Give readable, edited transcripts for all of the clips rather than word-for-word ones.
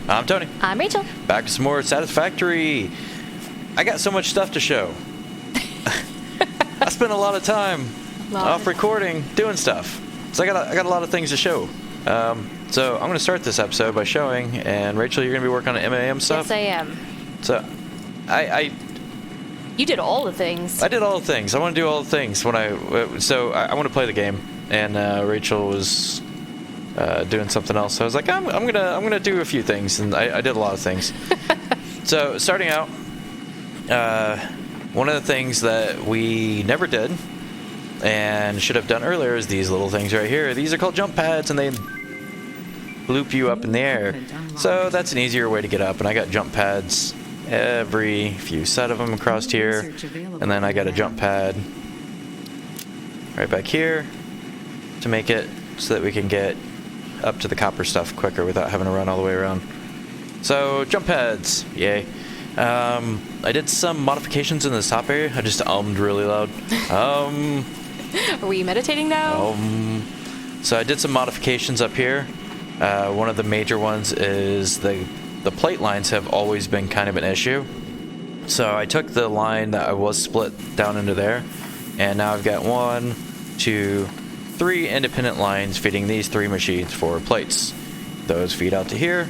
I'm Tony. I'm Rachel. Back to some more Satisfactory. I got so much stuff to show. I spent a lot of time off recording, doing stuff. So I got a lot of things to show. So I'm going to start this episode by showing, and Rachel, you're going to be working on MAM stuff? Yes, I am. So You did all the things. I did all the things. I want to do all the things when I want to play the game, and Rachel was doing something else. So I was like, I'm gonna do a few things, and I did a lot of things. So starting out, one of the things that we never did and should have done earlier is these little things right here. These are called jump pads, and they loop you up in the air. So that's an easier way to get up, and I got jump pads every few set of them across here, and then I got a jump pad right back here to make it so that we can get up to the copper stuff quicker without having to run all the way around. So jump pads, yay. I did some modifications in the top area. I just ummed really loud. Are we meditating now? So I did some modifications up here. One of the major ones is the plate lines have always been kind of an issue. So I took the line that I was split down into there, and now I've got 1, 2, 3 independent lines feeding these 3 machines for plates. Those feed out to here,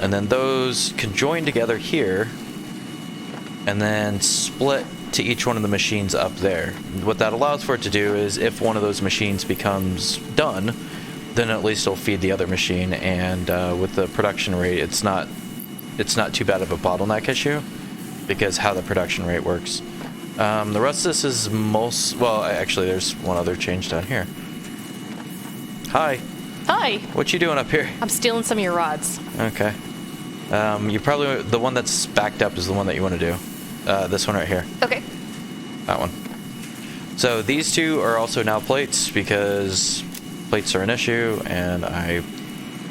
and then those conjoin together here, and then split to each one of the machines up there. What that allows for it to do is if one of those machines becomes done, then at least it'll feed the other machine, and with the production rate, it's not too bad of a bottleneck issue because how the production rate works. The rest of this is actually there's one other change down here. Hi. Hi. What you doing up here? I'm stealing some of your rods. Okay. You probably, the one that's backed up is the one that you want to do. This one right here. Okay. That one. So these two are also now plates because plates are an issue, and I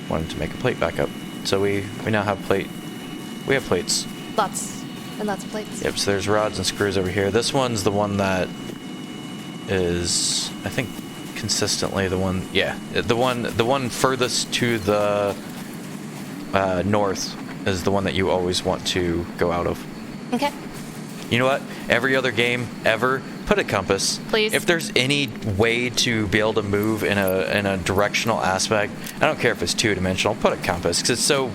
wanted to make a plate backup. So we now have we have plates. Lots and lots of plates. Yep, so there's rods and screws over here. This one's the one that is, I think, consistently the one, yeah, the one furthest to the north is the one that you always want to go out of. Okay. You know what? Every other game ever, put a compass. Please. If there's any way to be able to move in a directional aspect, I don't care if it's 2-dimensional, put a compass, because it's so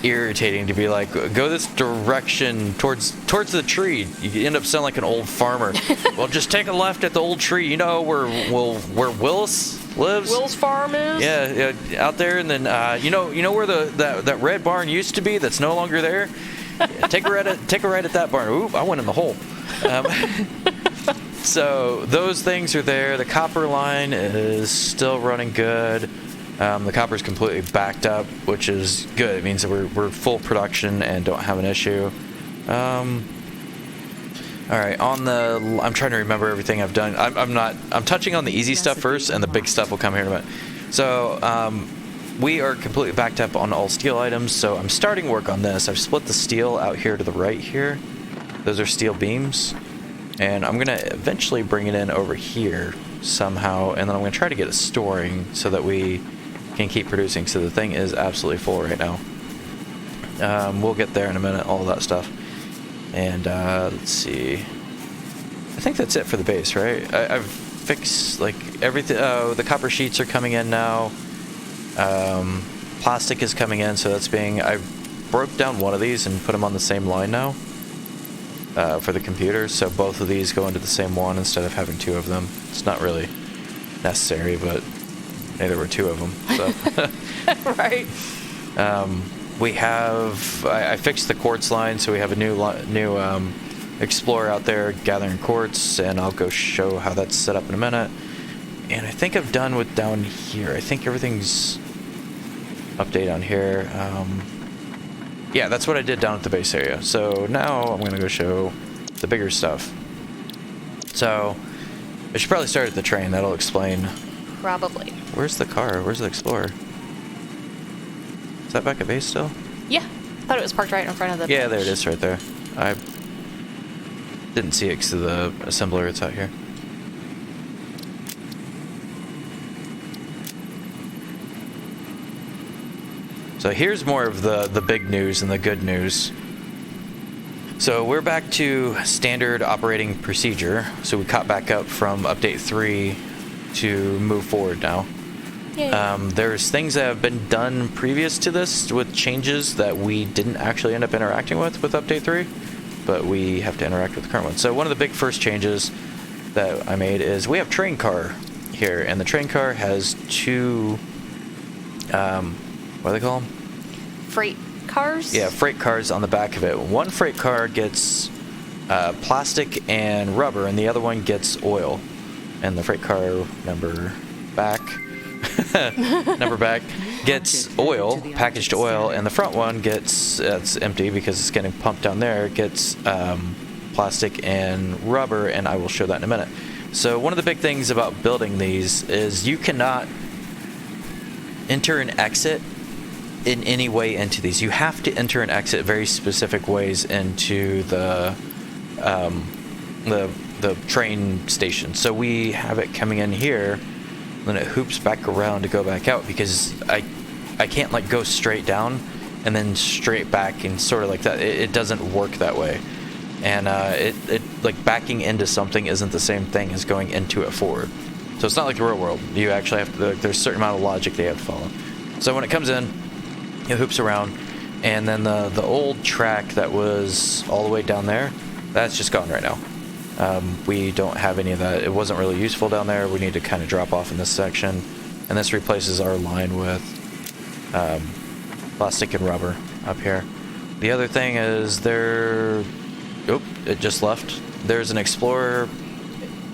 irritating to be like, go this direction towards the tree. You end up sounding like an old farmer. Well, just take a left at the old tree. You know where Willis lives? Will's farm is? Yeah, out there, and then you know where that red barn used to be that's no longer there? Take a right at that barn. Ooh, I went in the hole. So those things are there. The copper line is still running good. The copper's completely backed up, which is good. It means that we're full production and don't have an issue. All right, I'm trying to remember everything I've done. I'm touching on the easy stuff first, and the big stuff will come here in a minute. So we are completely backed up on all steel items, so I'm starting work on this. I've split the steel out here to the right here. Those are steel beams, and I'm gonna eventually bring it in over here somehow, and then I'm gonna try to get it storing so that we can keep producing. So the thing is absolutely full right now. We'll get there in a minute, all of that stuff. And let's see, I think that's it for the base, right? I've fixed like everything. Oh, the copper sheets are coming in now. Plastic is coming in, so I broke down one of these and put them on the same line now for the computer, so both of these go into the same one instead of having 2 of them. It's not really necessary, but there were 2 of them, so. Right. I fixed the quartz line, so we have a new Explorer out there gathering quartz, and I'll go show how that's set up in a minute. And I think I'm done with down here. I think everything's update on here. Yeah, that's what I did down at the base area. So now I'm going to go show the bigger stuff. So I should probably start at the train. That'll explain. Probably. Where's the car? Where's the Explorer? Is that back at base still? Yeah. I thought it was parked right in front of the Yeah, there it is right there. I didn't see it because of the assembler. It's out here. So here's more of the big news and the good news. So we're back to standard operating procedure. So we caught back up from update 3 to move forward now. There's things that have been done previous to this with changes that we didn't actually end up interacting with update 3, but we have to interact with the current one. So one of the big first changes that I made is we have train car here, and the train car has two, what do they call them? Freight cars? Yeah, freight cars on the back of it. One freight car gets plastic and rubber, and the other one gets oil. And the freight car number back gets oil, packaged oil, and the front one gets, it's empty because it's getting pumped down there, gets plastic and rubber, and I will show that in a minute. So one of the big things about building these is you cannot enter and exit in any way into these. You have to enter and exit very specific ways into the train station. So we have it coming in here, then it hoops back around to go back out, because I can't like go straight down and then straight back and sort of like that. It doesn't work that way. And it like backing into something isn't the same thing as going into it forward. So it's not like the real world. You actually have to, there's a certain amount of logic they have to follow. So when it comes in, it hoops around, and then the old track that was all the way down there, that's just gone right now. We don't have any of that. It wasn't really useful down there. We need to kind of drop off in this section, and this replaces our line with plastic and rubber up here. The other thing is it just left. There's an Explorer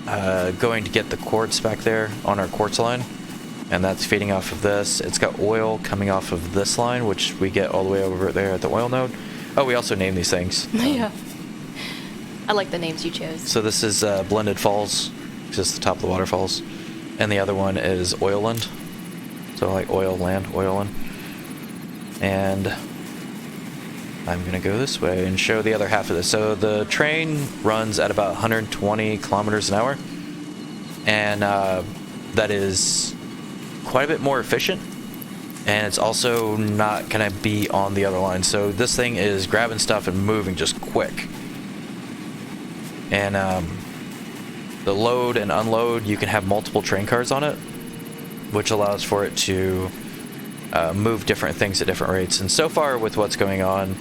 going to get the quartz back there on our quartz line, and that's feeding off of this. It's got oil coming off of this line, which we get all the way over there at the oil node. Oh, we also name these things. Yeah. I like the names you chose. So this is Blended Falls, because it's the top of the waterfalls. And the other one is Oilland. So like oil land, Oilland. And I'm going to go this way and show the other half of this. So the train runs at about 120 kilometers an hour. And that is quite a bit more efficient. And it's also not going to be on the other line. So this thing is grabbing stuff and moving just quick. And the load and unload, you can have multiple train cars on it, which allows for it to move different things at different rates. And so far with what's going on,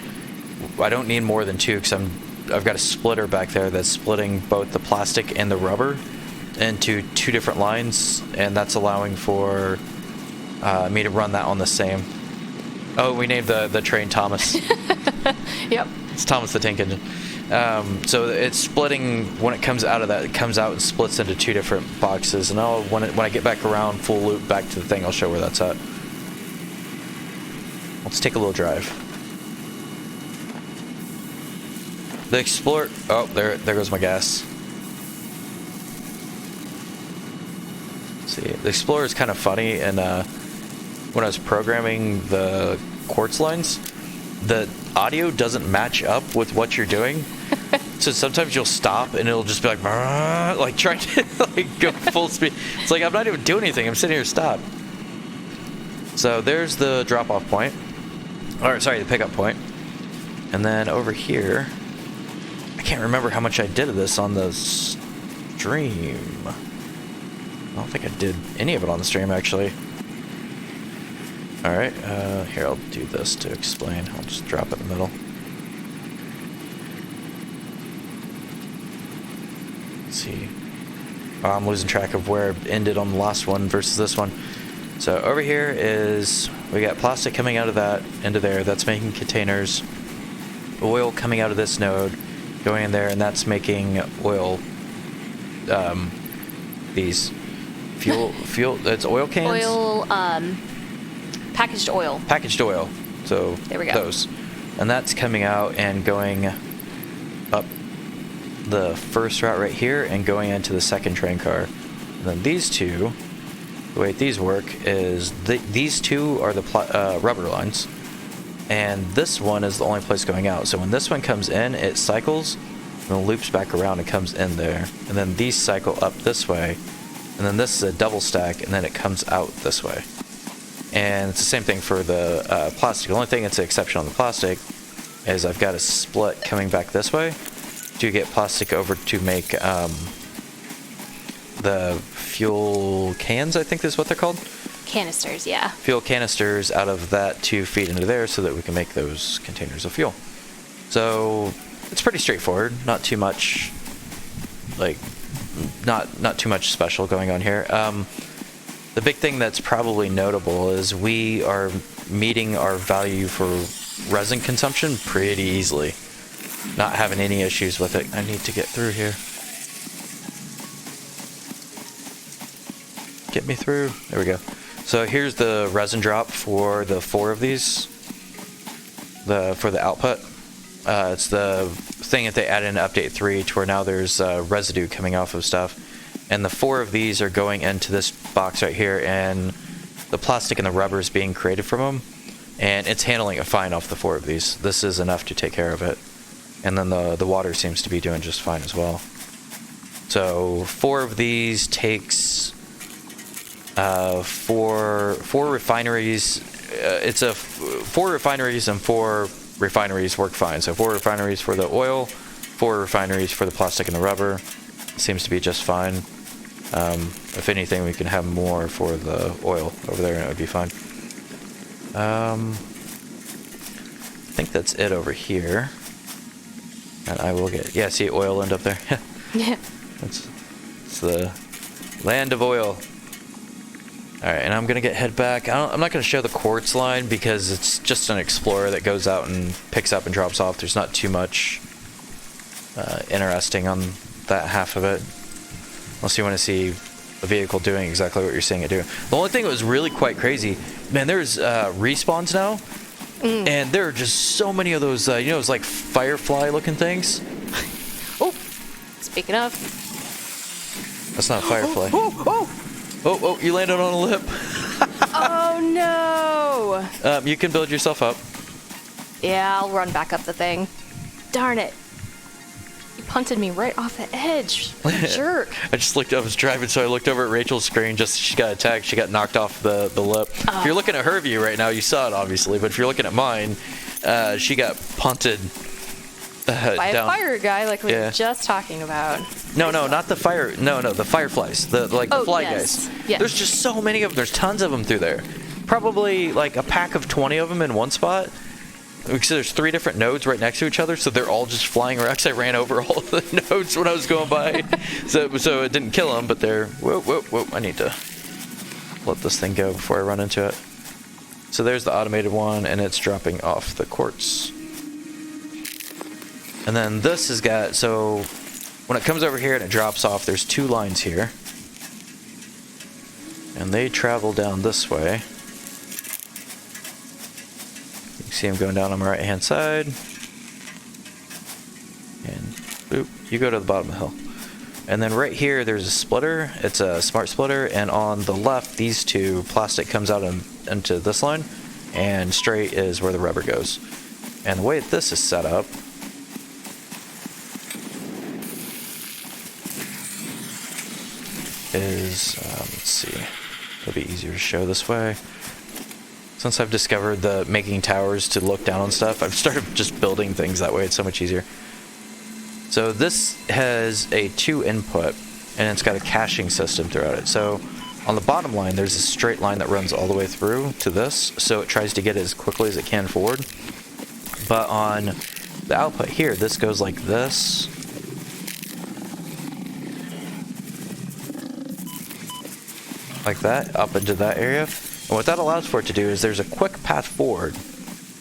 I don't need more than two, because I've got a splitter back there that's splitting both the plastic and the rubber into two different lines, and that's allowing for me to run that on the same. Oh, we named the train Thomas. Yep. It's Thomas the Tank Engine. So it's splitting, when it comes out of that, it comes out and splits into two different boxes. And when I get back around full loop back to the thing, I'll show where that's at. Let's take a little drive. The Explorer, oh, there goes my gas. Let's see, the Explorer is kind of funny, and when I was programming the quartz lines, the audio doesn't match up with what you're doing. So sometimes you'll stop and it'll just be like trying to like go full speed. It's like I'm not even doing anything. I'm sitting here stopped. So there's the drop-off point. Or sorry, the pickup point. And then over here, I can't remember how much I did of this on the stream. I don't think I did any of it on the stream, actually. Alright, here, I'll do this to explain. I'll just drop it in the middle. Let's see. Oh, I'm losing track of where it ended on the last one versus this one. So over here is, we got plastic coming out of that into there. That's making containers. Oil coming out of this node, going in there, and that's making oil, these fuel, it's oil cans? Oil, packaged oil. Packaged oil. So there we go. Those. And that's coming out and going up the first route right here and going into the second train car. And then these two, the way these work is these two are the rubber lines, and this one is the only place going out. So when this one comes in, it cycles and then loops back around and comes in there. And then these cycle up this way, and then this is a double stack, and then it comes out this way. And it's the same thing for the plastic. The only thing that's an exception on the plastic is I've got a split coming back this way to get plastic over to make the fuel cans, I think is what they're called. Canisters, yeah. Fuel canisters out of that to feed into there so that we can make those containers of fuel. So it's pretty straightforward. Not too much, like, not too much special going on here. The big thing that's probably notable is we are meeting our value for resin consumption pretty easily. Not having any issues with it. I need to get through here. Get me through. There we go. So here's the resin drop for the 4 of these. For the output. It's the thing that they added in Update 3 to where now there's residue coming off of stuff. And the 4 of these are going into this box right here, and the plastic and the rubber is being created from them. And it's handling it fine off the 4 of these. This is enough to take care of it. And then the water seems to be doing just fine as well. So 4 of these takes four refineries. It's a 4 refineries and 4 refineries work fine. So 4 refineries for the oil, 4 refineries for the plastic and the rubber. Seems to be just fine. If anything, we can have more for the oil over there and it would be fine. I think that's it over here. And I will get, yeah, see oil end up there? Yeah. It's the land of oil. Alright, and I'm going to head back. I'm not going to show the quartz line because it's just an explorer that goes out and picks up and drops off. There's not too much interesting on that half of it. Unless you want to see a vehicle doing exactly what you're seeing it do. The only thing that was really quite crazy, man, there's respawns now. And there are just so many of those, you know, those like firefly looking things. Oh, speaking of. That's not a firefly. Oh, you landed on a lip. Oh no! You can build yourself up. Yeah, I'll run back up the thing. Darn it. You punted me right off the edge. Jerk. I just looked, I was driving, so I looked over at Rachel's screen, just she got attacked, she got knocked off the lip. If you're looking at her view right now, you saw it obviously, but if you're looking at mine, she got punted By down. a fire guy like we were just talking about. No, not the fire, no, the fireflies, the fly guys. Yes. There's just so many of them, there's tons of them through there. Probably like a pack of 20 of them in one spot. Because there's 3 different nodes right next to each other, so they're all just flying around. I ran over all of the nodes when I was going by, so it didn't kill them, but they're... Whoa, I need to let this thing go before I run into it. So there's the automated one, and it's dropping off the quartz. And then this has got... So when it comes over here and it drops off, there's 2 lines here. And they travel down this way. See them going down on my right hand side, and boop, you go to the bottom of the hill. And then right here there's a splitter. It's a smart splitter, and on the left these 2 plastic comes out into this line, and straight is where the rubber goes. And the way this is set up is let's see, it'll be easier to show this way. Since I've discovered the making towers to look down on stuff, I've started just building things that way. It's so much easier. So this has a 2 input, and it's got a caching system throughout it. So on the bottom line, there's a straight line that runs all the way through to this, so it tries to get it as quickly as it can forward. But on the output here, this goes like this. Like that, up into that area. And what that allows for it to do is there's a quick path forward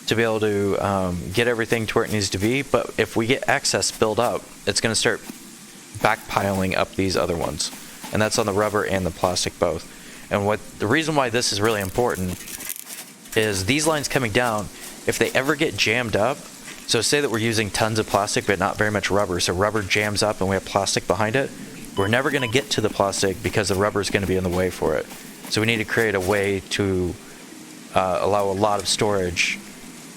to be able to get everything to where it needs to be, but if we get excess build up, it's going to start backpiling up these other ones. And that's on the rubber and the plastic both. And the reason why this is really important is these lines coming down, if they ever get jammed up, so say that we're using tons of plastic but not very much rubber, so rubber jams up and we have plastic behind it, we're never going to get to the plastic because the rubber is going to be in the way for it. So we need to create a way to allow a lot of storage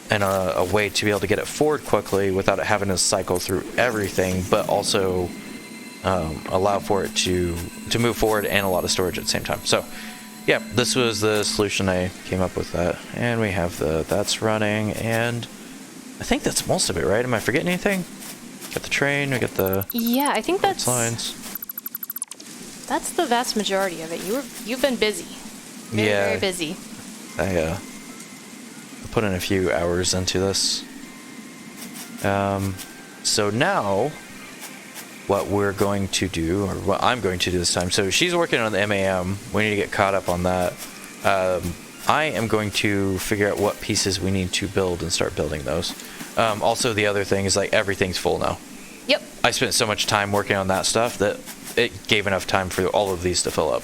and a way to be able to get it forward quickly without it having to cycle through everything, but also allow for it to move forward and a lot of storage at the same time. So Yeah, this was the solution I came up with that. And we have that's running, and I think that's most of it, right? Am I forgetting anything? Got the train, we got the Yeah, I think that's lines. That's the vast majority of it. You've been busy. Very busy. I put in a few hours into this. So now what we're going to do, or what I'm going to do this time, so she's working on the MAM. We need to get caught up on that. I am going to figure out what pieces we need to build and start building those. Also, the other thing is, like, everything's full now. Yep. I spent so much time working on that stuff that it gave enough time for all of these to fill up.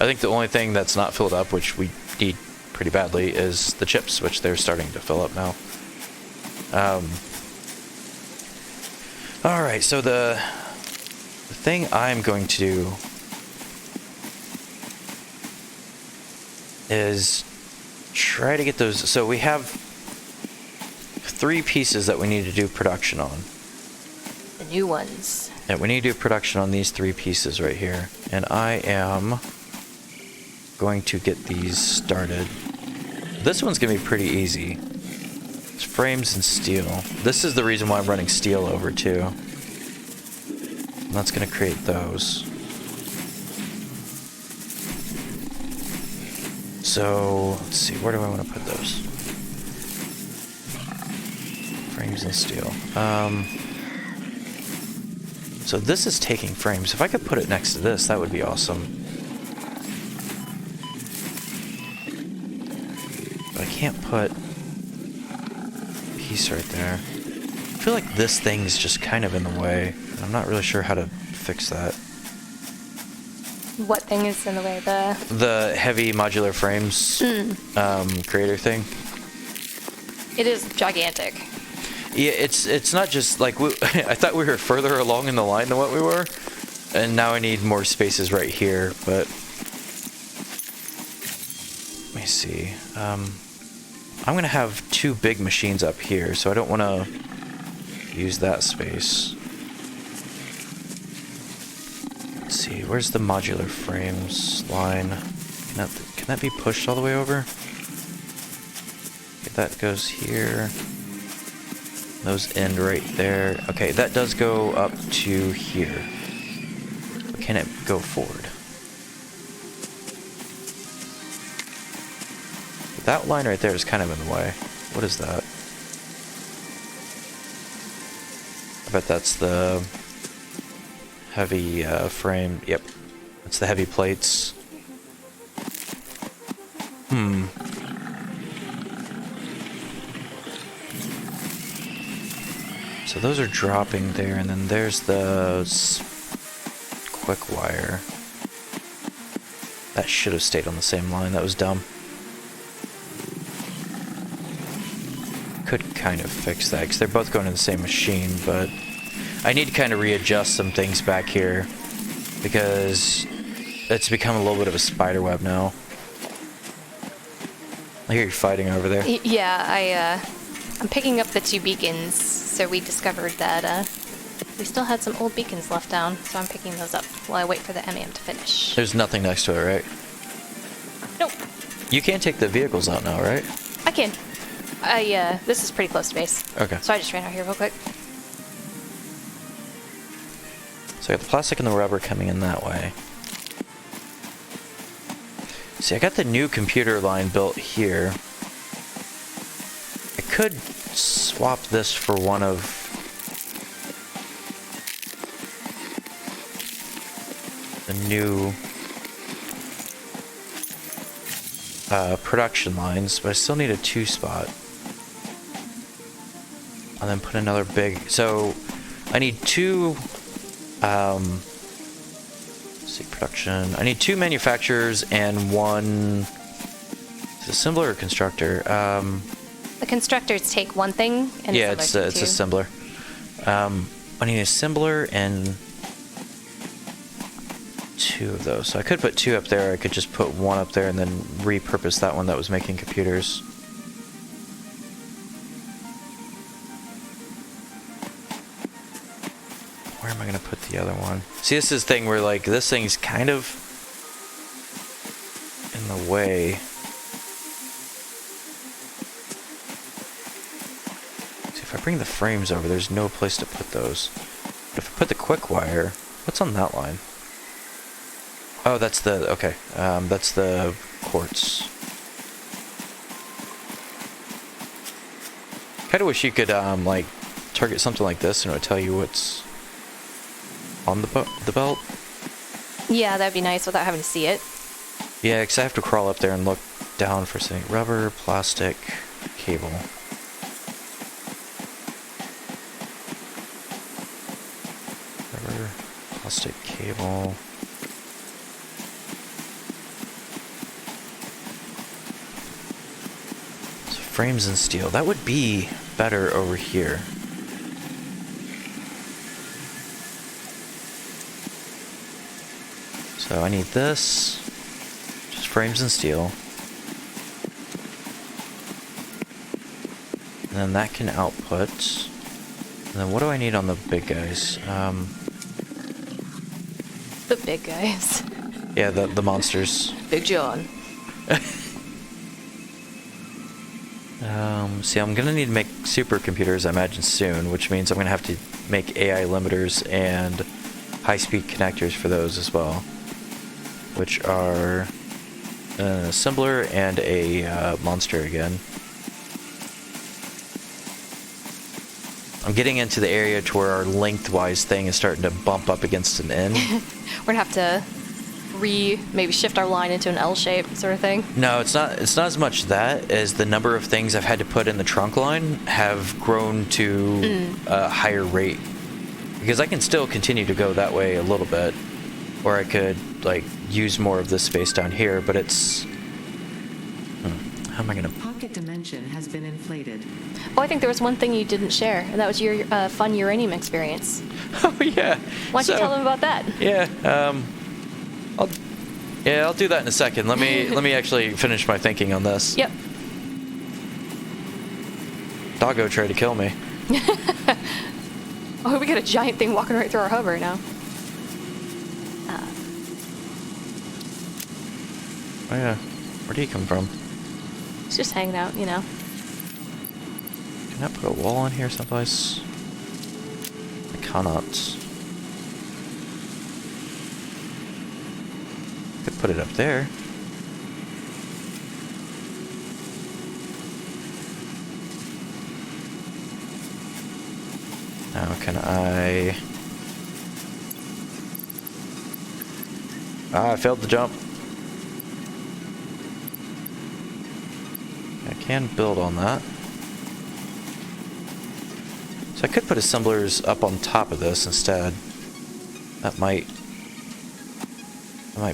I think the only thing that's not filled up, which we need pretty badly, is the chips, which they're starting to fill up now. Alright, so the thing I'm going to do is try to get those. So we have 3 pieces that we need to do production on. The new ones. Yeah, we need to do production on these 3 pieces right here. And I am going to get these started. This one's going to be pretty easy. It's frames and steel. This is the reason why I'm running steel over too. And that's going to create those. So, let's see, where do I want to put those? Frames and steel. So this is taking frames. If I could put it next to this, that would be awesome. But I can't put a piece right there. I feel like this thing's just kind of in the way. I'm not really sure how to fix that. What thing is in the way? The heavy modular frames creator thing. It is gigantic. Yeah, it's not just like I thought we were further along in the line than what we were, and now I need more spaces right here. But let me see. I'm gonna have 2 big machines up here, so I don't want to use that space. Let's see, where's the modular frames line? Can that be pushed all the way over? Okay, that goes here. Those end right there. Okay, that does go up to here. But can it go forward? That line right there is kind of in the way. What is that? I bet that's the heavy frame. Yep. That's the heavy plates. So those are dropping there, and then there's the quick wire. That should have stayed on the same line. That was dumb. Could kind of fix that, because they're both going to the same machine, but I need to kind of readjust some things back here, because it's become a little bit of a spider web now. I hear you fighting over there. Yeah, I'm picking up the 2 beacons, so we discovered that we still had some old beacons left down, so I'm picking those up while I wait for the MAM to finish. There's nothing next to it, right? Nope. You can't take the vehicles out now, right? I can. This is pretty close to base. Okay. So I just ran out here real quick. So I got the plastic and the rubber coming in that way. See, I got the new computer line built here. I could swap this for one of the new production lines, but I still need a 2 spot. And then put another big, so I need 2 let's see, production. I need 2 manufacturers and 1 assembler or constructor. The constructors take one thing, and yeah, it's assembler. I need an assembler and 2 of those. So I could put 2 up there. I could just put 1 up there and then repurpose that one that was making computers. Where am I going to put the other one? See, this is the thing where, like, this thing's kind of in the way. See, if I bring the frames over, there's no place to put those. But if I put the quick wire, what's on that line? Oh, that's the, okay, that's the quartz. Kinda wish you could, like, target something like this and it would tell you what's on the belt. Yeah, that'd be nice without having to see it. Yeah, because I have to crawl up there and look down for something. Rubber, plastic, cable. Rubber, plastic, cable. So frames and steel. That would be better over here. So I need this. Just frames and steel. And then that can output. And then what do I need on the big guys? The big guys. Yeah, the monsters. Big John. See, I'm gonna need to make supercomputers, I imagine, soon, which means I'm gonna have to make AI limiters and high-speed connectors for those as well, which are an assembler and a monster again. I'm getting into the area to where our lengthwise thing is starting to bump up against an N. We're gonna have to maybe shift our line into an L shape sort of thing. No, it's not as much that as the number of things I've had to put in the trunk line have grown to a higher rate. Because I can still continue to go that way a little bit, or I could like use more of this space down here, but it's how am I gonna Pocket dimension has been inflated. Oh, I think there was one thing you didn't share, and that was your fun uranium experience. Oh yeah. Why don't you tell them about that? Yeah, I'll do that in a second. Let me actually finish my thinking on this. Yep. Doggo tried to kill me. Oh, we got a giant thing walking right through our hub right now. Oh yeah, where'd he come from? He's just hanging out, you know. Can I put a wall in here someplace? I cannot. Could put it up there. Now can I... I failed the jump. I can build on that. So I could put assemblers up on top of this instead. That might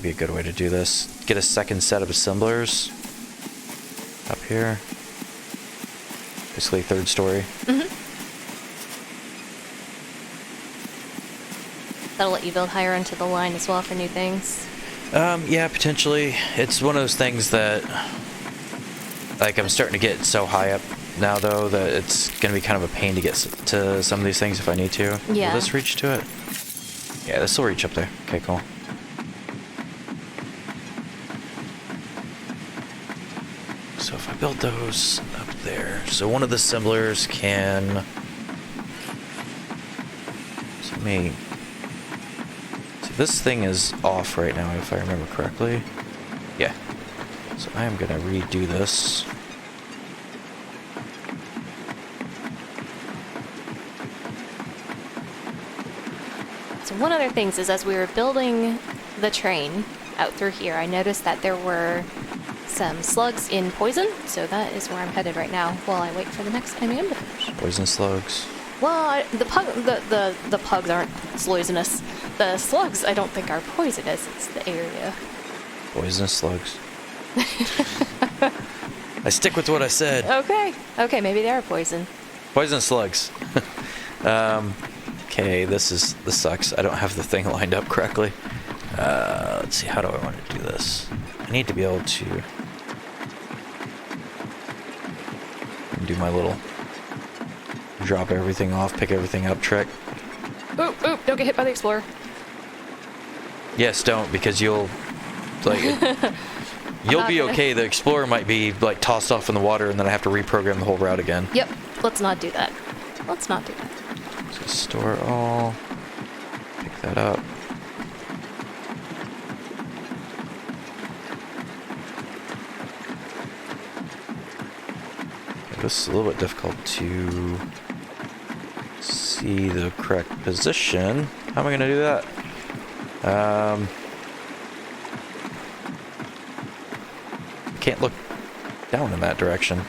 be a good way to do this. Get a second set of assemblers up here. Basically third story. Mm-hmm. That'll let you build higher onto the line as well for new things. Yeah, potentially. It's one of those things that, like, I'm starting to get so high up now, though, that it's going to be kind of a pain to get to some of these things if I need to. Yeah. Will this reach to it? Yeah, this will reach up there. Okay, cool. So if I build those up there, so one of the assemblers can... So let me... So this thing is off right now, if I remember correctly. Yeah. So I am going to redo this. So one other thing is, as we were building the train out through here, I noticed that there were some slugs in poison, so that is where I'm headed right now while I wait for the next MEM to finish. Poison slugs. Well, the pugs aren't poisonous. The slugs I don't think are poisonous. It's the area. Poisonous slugs. I stick with what I said. Okay, maybe they are poison. Poison slugs. Okay, this sucks. I don't have the thing lined up correctly. Let's see, how do I want to do this? I need to be able to do my little drop everything off, pick everything up trick. Oop, don't get hit by the explorer. Yes, don't, because you'll like You'll Not be gonna- okay. The Explorer might be like tossed off in the water, and then I have to reprogram the whole route again. Yep. Let's not do that. Let's not do that. So store all. Pick that up. This is a little bit difficult to see the correct position. How am I going to do that? Can't look down in that direction.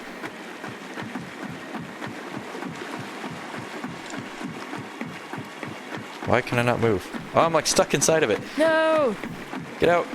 Why can I not move? Oh, I'm like stuck inside of it. No! Get out.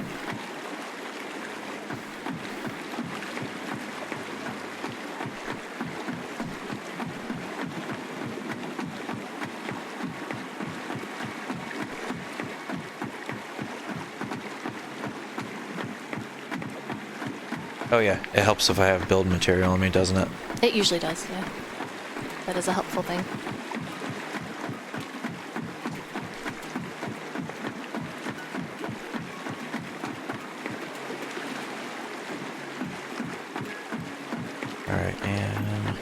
Oh yeah, it helps if I have build material on me, doesn't it? It usually does, yeah. That is a helpful thing. Alright, and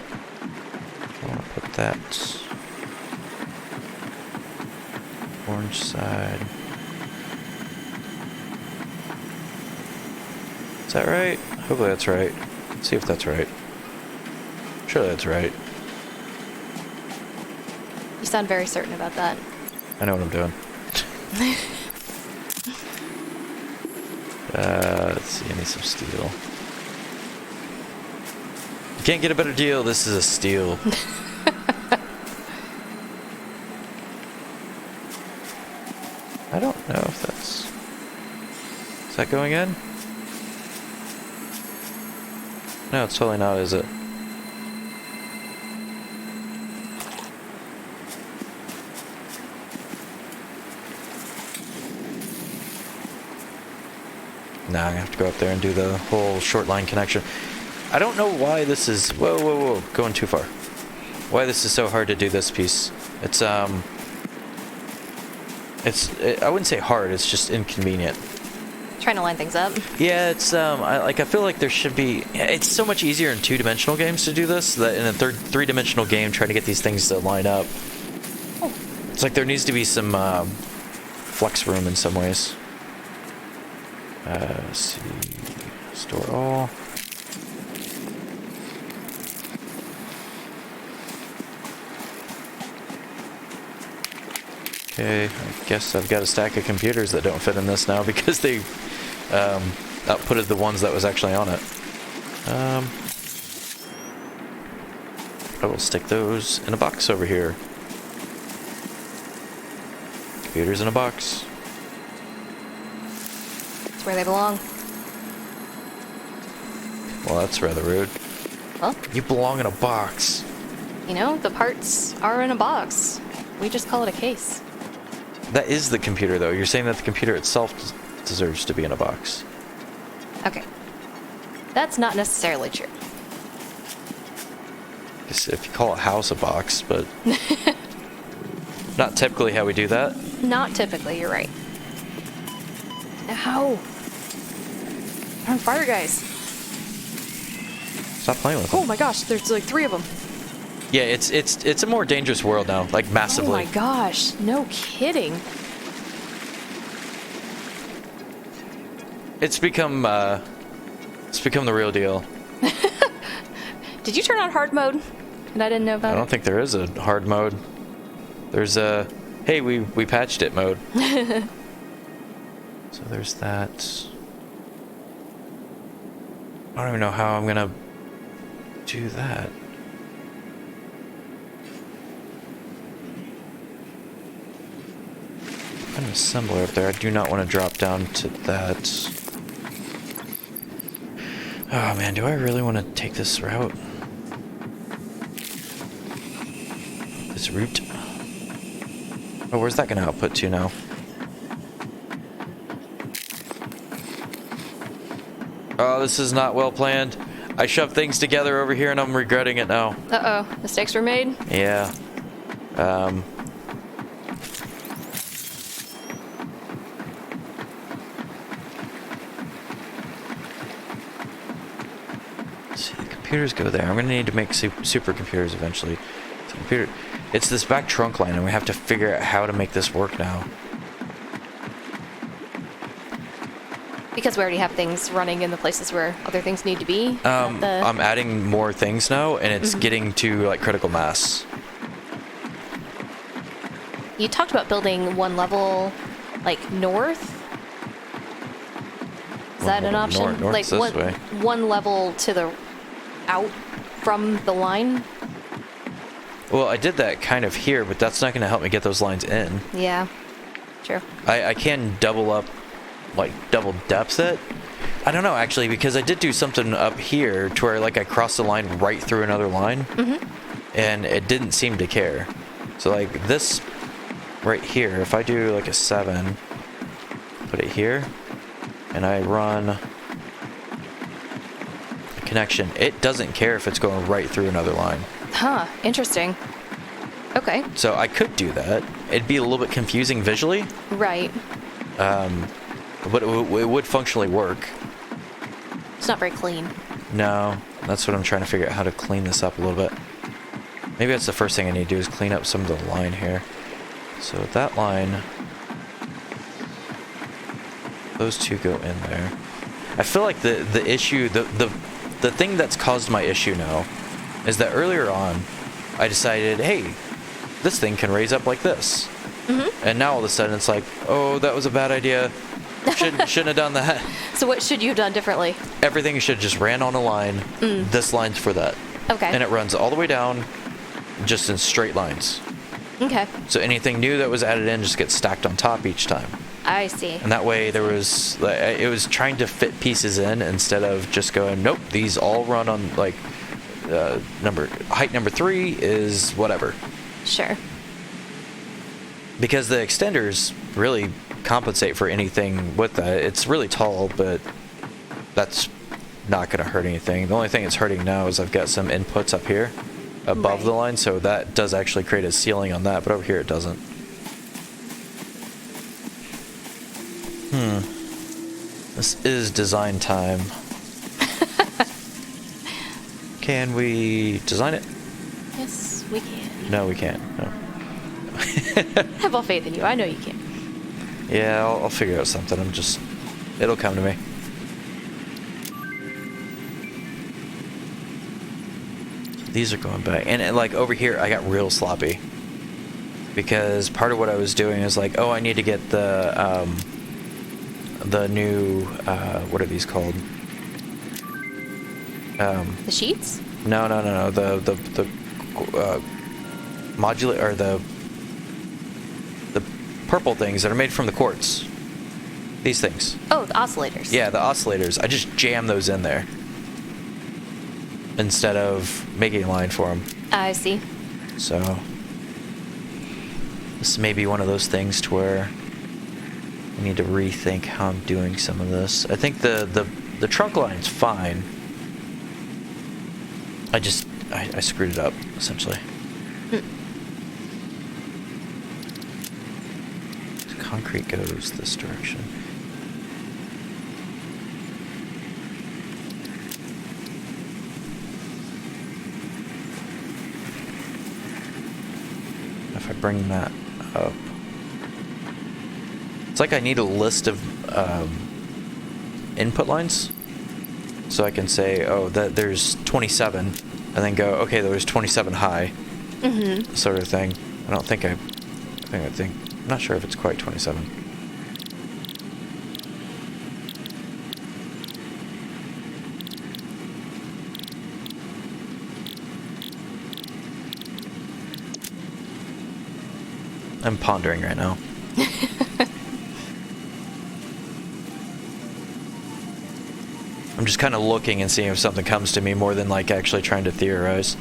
I want to put that orange side. Is that right? Hopefully that's right. Let's see if that's right. Sure that's right. You sound very certain about that. I know what I'm doing. Let's see, I need some steel. You can't get a better deal, this is a steal. I don't know if that's... Is that going in? No, it's totally not, is it? Nah, I'm gonna have to go up there and do the whole short line connection. I don't know why this is... Whoa, whoa, whoa, going too far. Why this is so hard to do this piece. It's, I wouldn't say hard, it's just inconvenient. Trying to line things up. Yeah, it's, I feel like there should be... It's so much easier in two-dimensional games to do this, that in a three-dimensional game, trying to get these things to line up. Oh. It's like there needs to be some, flex room in some ways. Let's see... Store all... Okay, I guess I've got a stack of computers that don't fit in this now because they outputted the ones that was actually on it. I will stick those in a box over here. Computers in a box. It's where they belong. Well, that's rather rude. Well, You belong in a box. you know, the parts are in a box. We just call it a case. That is the computer, though. You're saying that the computer itself deserves to be in a box. Okay. That's not necessarily true. Guess if you call a house a box, but... Not typically how we do that. Not typically, you're right. Ow! They're on fire, guys. Stop playing with them. Oh my gosh, there's like 3 of them. Yeah, it's a more dangerous world now, like massively. Oh my gosh, no kidding. It's become the real deal. Did you turn on hard mode? And I didn't know about I it? don't think there is a hard mode. There's a hey, we patched it mode. So there's that. I don't even know how I'm gonna do that. An assembler up there. I do not want to drop down to that. Oh man, do I really want to take this route? This route? Oh, where's that gonna output to now? Oh, this is not well planned. I shoved things together over here and I'm regretting it now. Uh-oh, mistakes were made? Yeah. computers go there. I'm gonna need to make supercomputers eventually. It's this back trunk line, and we have to figure out how to make this work now. Because we already have things running in the places where other things need to be. I'm adding more things now, and it's getting to like critical mass. You talked about building one level, like north. Is that an option? North Like this way. one level to the out from the line. Well, I did that kind of here, but that's not going to help me get those lines in. Yeah, true. I can double depth it. I don't know, actually, because I did do something up here to where like I crossed the line right through another line, and it didn't seem to care. So like this right here, if I do like a 7, put it here, and I run a connection, it doesn't care if it's going right through another line. Huh, interesting. Okay. So I could do that. It'd be a little bit confusing visually. Right. But it would functionally work. It's not very clean. No, that's what I'm trying to figure out, how to clean this up a little bit. Maybe that's the first thing I need to do, is clean up some of the line here. So that line, those two go in there. I feel like the issue, the thing that's caused my issue now is that earlier on I decided, hey, this thing can raise up like this. And now all of a sudden it's like, oh, that was a bad idea. Shouldn't have done that. So what should you have done differently? Everything should have just ran on a line. This line's for that. Okay. And it runs all the way down, just in straight lines. Okay. So anything new that was added in just gets stacked on top each time. I see. And that way it was trying to fit pieces in instead of just going, nope, these all run on like height number 3 is whatever. Sure. Because the extenders really compensate for anything with that. It's really tall, but that's not going to hurt anything. The only thing it's hurting now is I've got some inputs up here above the line, so that does actually create a ceiling on that, but over here it doesn't. This is design time. Can we design it? Yes, we can. No, we can't. No. Have all faith in you. I know you can. Yeah, I'll figure out something. It'll come to me. These are going back. And like over here, I got real sloppy. Because part of what I was doing is like, oh, I need to get the new, what are these called? The sheets? No. The modular, or the purple things that are made from the quartz. These things. Oh, the oscillators. Yeah, the oscillators. I just jam those in there instead of making a line for them. I see. So this may be one of those things to where I need to rethink how I'm doing some of this. I think the trunk line's fine. I screwed it up, essentially. Concrete goes this direction. If I bring that up, it's like I need a list of input lines, so I can say, oh, that there's 27, and then go, okay, there's 27 high, sort of thing. I'm not sure if it's quite 27. I'm pondering right now. I'm just kind of looking and seeing if something comes to me more than like actually trying to theorize.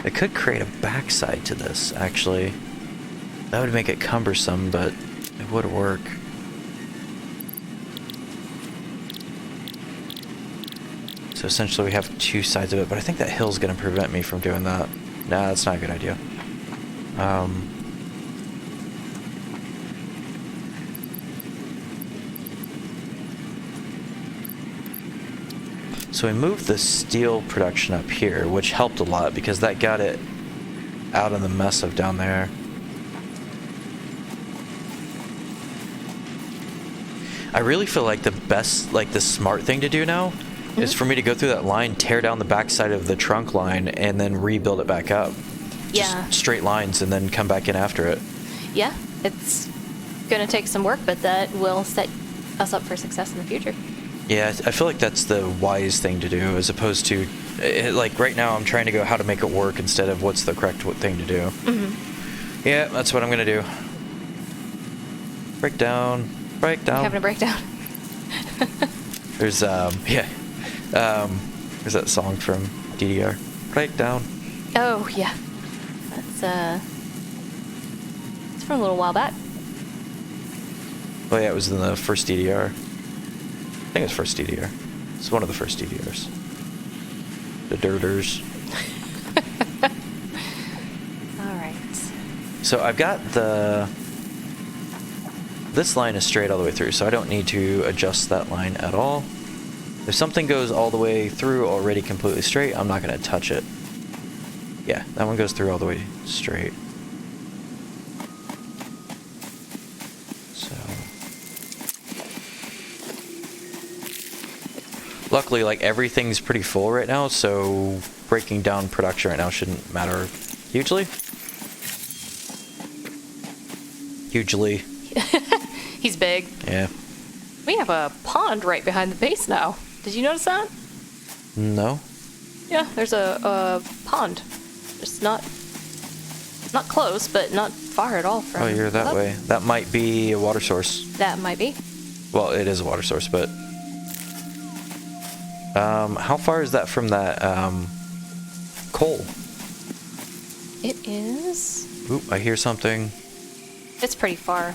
I could create a backside to this, actually. That would make it cumbersome, but it would work. So essentially we have two sides of it, but I think that hill's going to prevent me from doing that. Nah, that's not a good idea. So we moved the steel production up here, which helped a lot because that got it out of the mess of down there. I really feel like the best, like the smart thing to do now is for me to go through that line, tear down the backside of the trunk line, and then rebuild it back up. Yeah. Just straight lines and then come back in after it. Yeah, it's gonna take some work, but that will set us up for success in the future. Yeah, I feel like that's the wise thing to do, as opposed to, like right now I'm trying to go how to make it work instead of what's the correct thing to do. Mm-hmm. Yeah, that's what I'm gonna do. Breakdown. Having a breakdown. There's there's that song from DDR. Breakdown. Oh yeah, that's it's from a little while back. Oh yeah, it was in the first DDR. I think it was first DDR. It's one of the first DDRs. The Dirters. All right. So I've got this line is straight all the way through, so I don't need to adjust that line at all. If something goes all the way through already completely straight, I'm not going to touch it. Yeah, that one goes through all the way straight. So luckily, like, everything's pretty full right now, so breaking down production right now shouldn't matter hugely. He's big. Yeah. We have a pond right behind the base now. Did you notice that? No. Yeah, there's a pond. Just not close, but not far at all from. Oh, you're that up. way. That might be a water source. That might be. Well, it is a water source, but how far is that from that coal? It is. Oop, I hear something. It's pretty far.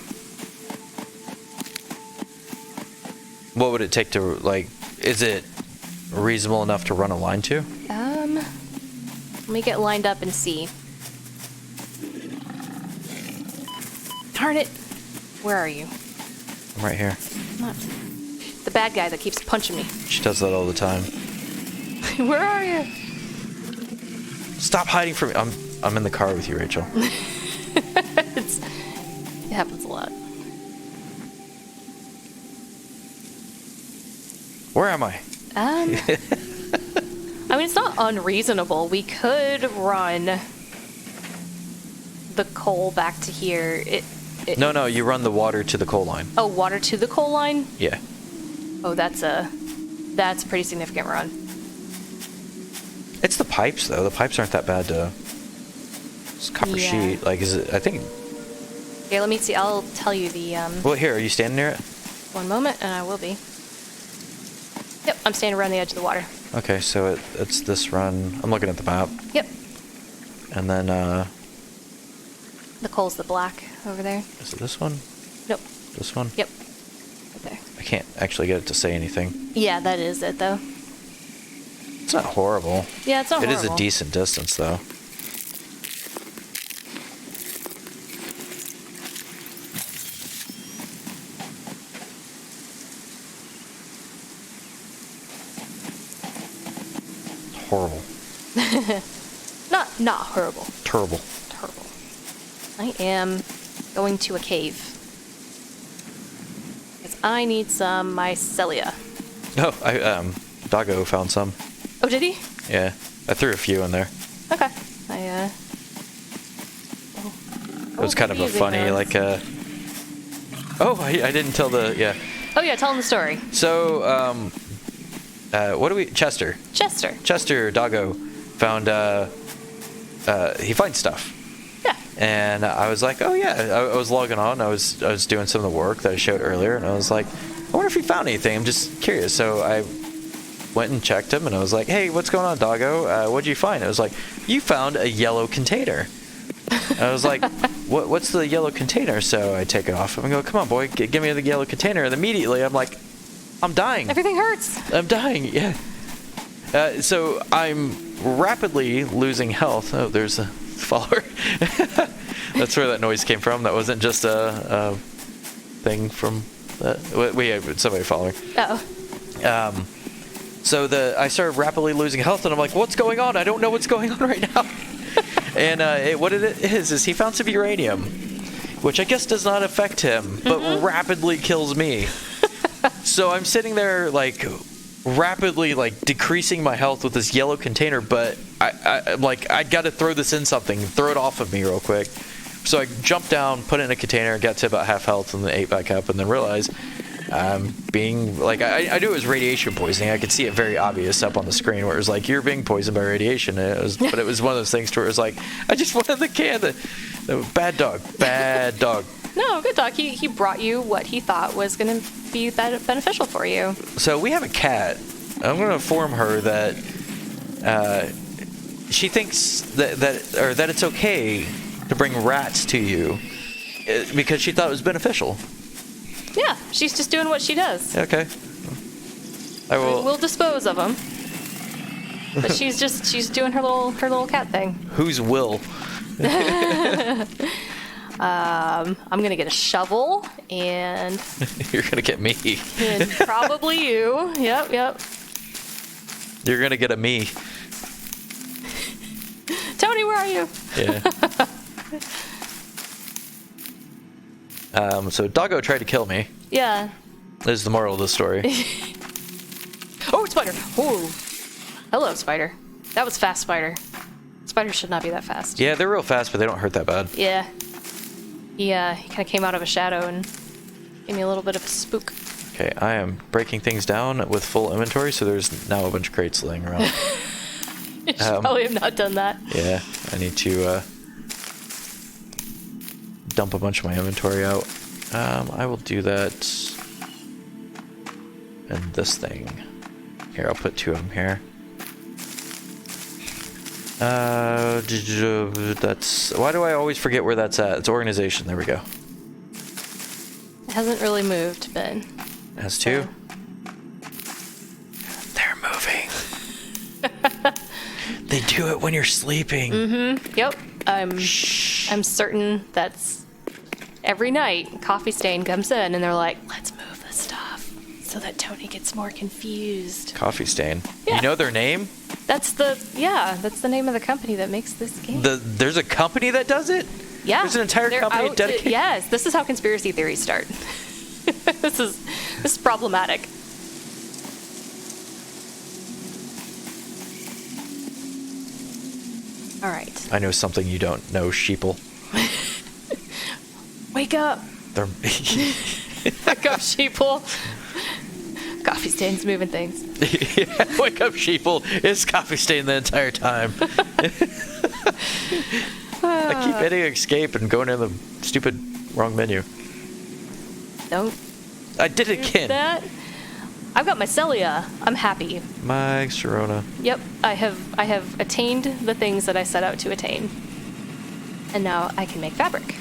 What would it take to, like, is it reasonable enough to run a line to? Let me get lined up and see. Darn it! Where are you? I'm right here. Come on. The bad guy that keeps punching me. She does that all the time. Where are you? Stop hiding from me. I'm in the car with you, Rachel. It happens a lot. Where am I? I mean, it's not unreasonable. We could run the coal back to here. No, you run the water to the coal line. Oh, water to the coal line? Yeah. Oh, that's a pretty significant run. It's the pipes, though. The pipes aren't that bad to... It's copper sheet. Like, is it... I think... Okay, let me see. I'll tell you the... Well, here, are you standing near it? One moment, and I will be. Yep, I'm standing around the edge of the water. Okay, so it's this run. I'm looking at the map. Yep. And then, The coal's the black over there. is it this one? Nope. This one? Yep. Right there. I can't actually get it to say anything. Yeah, that is it, though. It's not horrible. Yeah, it's not It horrible. is a decent distance, though. Horrible. Not horrible. Terrible. Terrible. I am going to a cave. Because I need some mycelia. Oh, Doggo found some. Oh, did he? Yeah, I threw a few in there. Okay. It was kind of a funny, like, Oh, I didn't tell the... Yeah. Oh, yeah, tell him the story. So, what do we... Chester, Doggo, found, he finds stuff. Yeah. And I was like, oh yeah, I was logging on, I was doing some of the work that I showed earlier, and I was like, I wonder if he found anything, I'm just curious. So I went and checked him, and I was like, hey, what's going on, Doggo? What'd you find? It was like, you found a yellow container. I was like, what's the yellow container? So I take it off, and I go, come on, boy, give me the yellow container, and immediately I'm like, I'm dying. Everything hurts. I'm dying, yeah. So I'm rapidly losing health. Oh, there's follower. That's where that noise came from. That wasn't just a thing from that. We had somebody following. Uh-oh. So I started rapidly losing health, and I'm like, what's going on? I don't know what's going on right now. And what it is he found some uranium, which I guess does not affect him, but rapidly kills me. So I'm sitting there, like, rapidly, like, decreasing my health with this yellow container, but I got to throw this in something, throw it off of me real quick. So I jumped down, put it in a container, got to about half health, and then ate back up, and then realized being, like, I knew it was radiation poisoning. I could see it very obvious up on the screen where it was like, you're being poisoned by radiation. But it was one of those things where it was like, I just wanted the can. Bad dog. No, good dog. He brought you what he thought was going to be beneficial for you. So we have a cat. I'm going to inform her that she thinks that it's okay to bring rats to you because she thought it was beneficial. Yeah, she's just doing what she does. Okay. I will. We'll dispose of them. But she's doing her little cat thing. Whose will? I'm gonna get a shovel and You're gonna get me. and probably you. Yep. You're gonna get a me. Tony, where are you? Yeah. So Doggo tried to kill me. Yeah. Is the moral of the story. Oh, spider. Oh. Hello, spider. That was fast, spider. Spiders should not be that fast. Yeah, they're real fast, but they don't hurt that bad. Yeah. He kind of came out of a shadow and gave me a little bit of a spook. Okay, I am breaking things down with full inventory, so there's now a bunch of crates laying around. You should probably have not done that. Yeah, I need to dump a bunch of my inventory out. I will do that. And this thing. Here, I'll put 2 of them here. That's... Why do I always forget where that's at? It's organization. There we go. It hasn't really moved, but... It has 2. So. They're moving. They do it when you're sleeping. Mm-hmm. Yep. I'm certain that's every night Coffee Stain comes in and they're like, let's move this stuff so that Tony gets more confused. Coffee Stain. Yeah. You know their name? That's the name of the company that makes this game. There's a company that does it? Yeah. There's an entire They're company dedicated. Yes, this is how conspiracy theories start. This is problematic. All right. I know something you don't know, sheeple. Wake up. They're Wake up, sheeple. Coffee Stain's moving things. Yeah, wake up, sheeple. It's Coffee Stain the entire time. I keep hitting escape and going in the stupid wrong menu. Don't I did it do again. that. I've got mycelia. I'm happy. Mike Sharona. Yep, I have attained the things that I set out to attain. And now I can make fabric.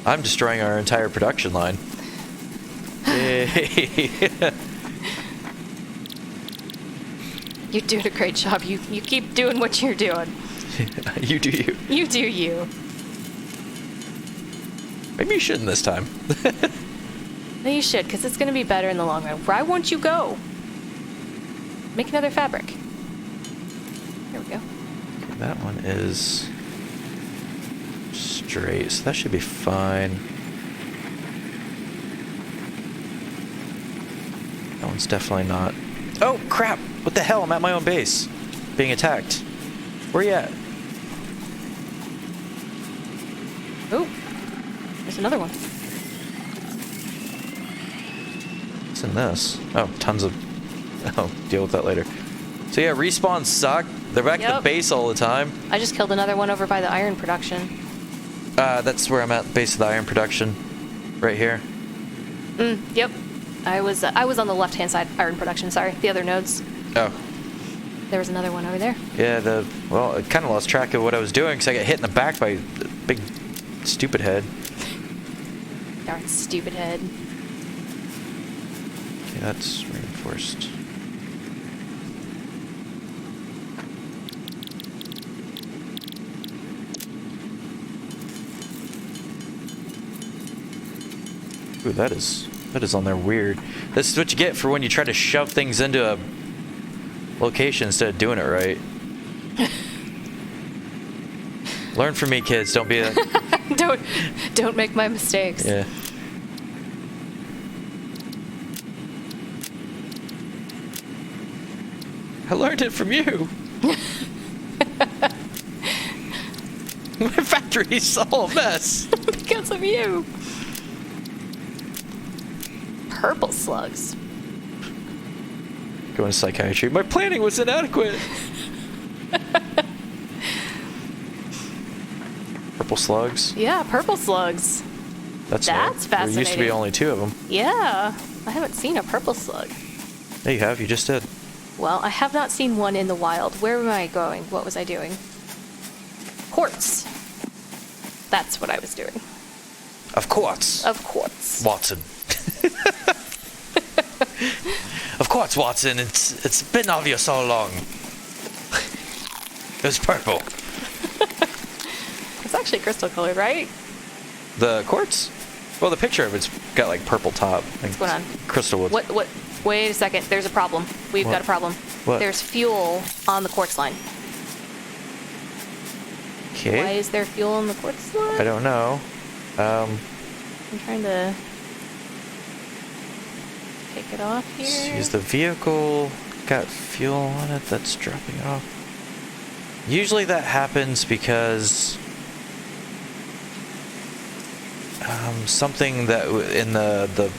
I'm destroying our entire production line. Yay. You're doing a great job. You keep doing what you're doing. You do you. You do you. Maybe you shouldn't this time. No, you should, because it's going to be better in the long run. Why won't you go? Make another fabric. Here we go. Okay, that one is straight, so that should be fine. That one's definitely not. Oh, crap! What the hell? I'm at my own base. Being attacked. Where you at? Oh, there's another one. What's in this? Oh, tons of... Oh, deal with that later. So yeah, respawns suck. They're back at the Yep. base all the time. I just killed another one over by the iron production. That's where I'm at, base of the iron production. Right here. Yep. I was on the left-hand side, iron production, sorry. The other nodes. Oh. There was another one over there. Yeah, well, I kind of lost track of what I was doing because I got hit in the back by a big stupid head. Darn stupid head. Okay, that's reinforced. Ooh, that is on there weird. This is what you get for when you try to shove things into a location instead of doing it right. Learn from me, kids. Don't be a... Don't make my mistakes. Yeah. I learned it from you. My factory's all a mess. Because of you. Purple slugs. Going to psychiatry. My planning was inadequate. Purple slugs. Yeah, purple slugs. That's fascinating. There used to be only 2 of them. Yeah, I haven't seen a purple slug. Yeah, you have. You just did. Well, I have not seen one in the wild. Where am I going? What was I doing? Quartz. That's what I was doing. Of course. Of quartz. Watson. Of course, Watson. It's been obvious all along. It was purple. It's actually crystal colored, right? The quartz? Well, the picture of it's got like purple top. Like What's going on? Crystal wood. What? Wait a second. There's a problem. We've got a problem. What? There's fuel on the quartz line. Okay. Why is there fuel on the quartz line? I don't know. I'm trying to take it off here. Is the vehicle got fuel on it that's dropping off? Usually that happens because something that in the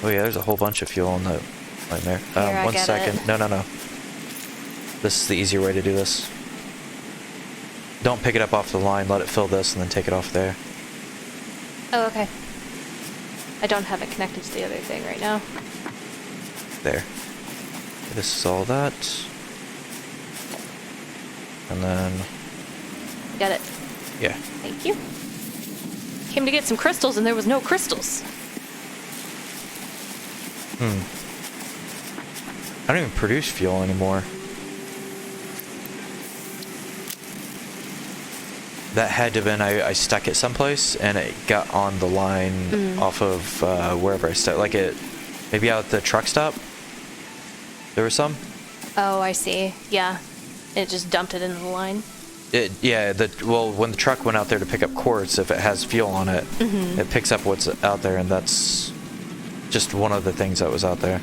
oh yeah, there's a whole bunch of fuel on the line there. Here, I One get second. it. No. This is the easier way to do this. Don't pick it up off the line. Let it fill this and then take it off there. Oh, okay. I don't have it connected to the other thing right now. There. This is all that. And then... Got it. yeah. Thank you. Came to get some crystals and there was no crystals. I don't even produce fuel anymore. That had to have been, I stuck it someplace and it got on the line off of wherever I stuck. Like it, maybe out at the truck stop. There was some. Oh, I see. Yeah. It just dumped it into the line. Yeah, well, when the truck went out there to pick up quartz, if it has fuel on it, it picks up what's out there, and that's just one of the things that was out there.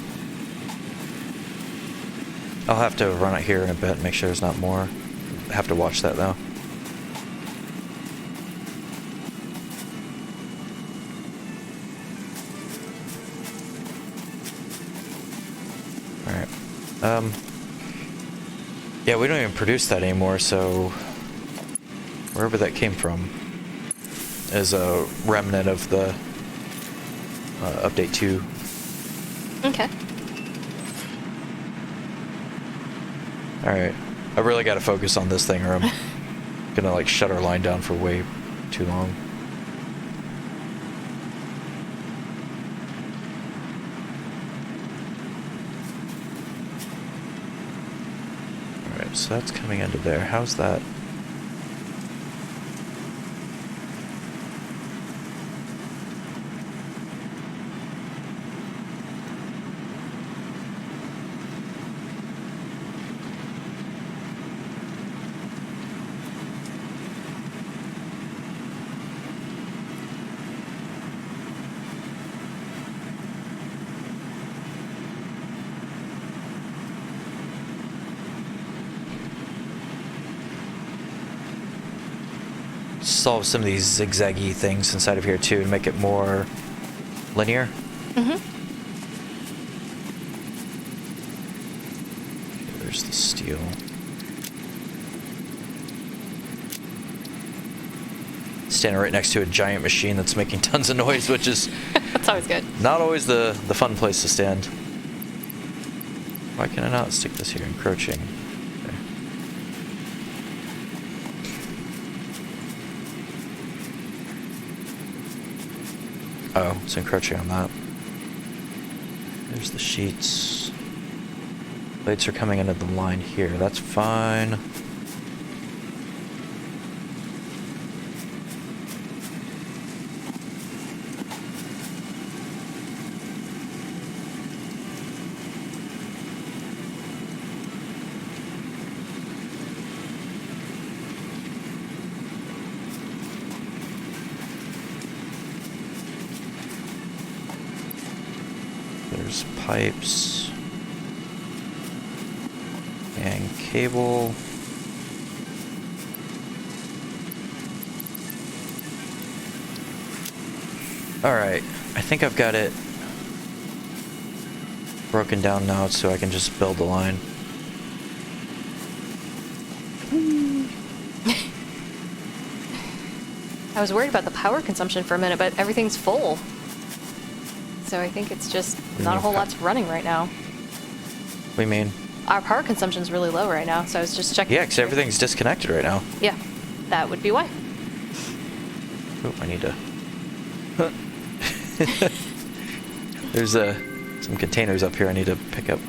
I'll have to run it here in a bit and make sure there's not more. I have to watch that, though. Alright. Yeah, we don't even produce that anymore, so wherever that came from is a remnant of the update 2. Okay. Alright. I really got to focus on this thing or I'm gonna like shut our line down for way too long. Alright, so that's coming into there. How's that? Solve some of these zigzaggy things inside of here too and make it more linear. There's the steel. Standing right next to a giant machine that's making tons of noise, which is That's always good. not always the fun place to stand. Why can I not stick this here? Encroaching. There. Oh, it's encroaching on that. There's the sheets. Plates are coming into the line here. That's fine. There's pipes and cable. Alright, I think I've got it broken down now so I can just build the line. I was worried about the power consumption for a minute, but everything's full. So I think it's just not a whole lot's running right now. What do you mean? Our power consumption's really low right now, so I was just checking. Yeah, because everything's disconnected right now. Yeah, that would be why. Oh, I need to... There's some containers up here I need to pick up.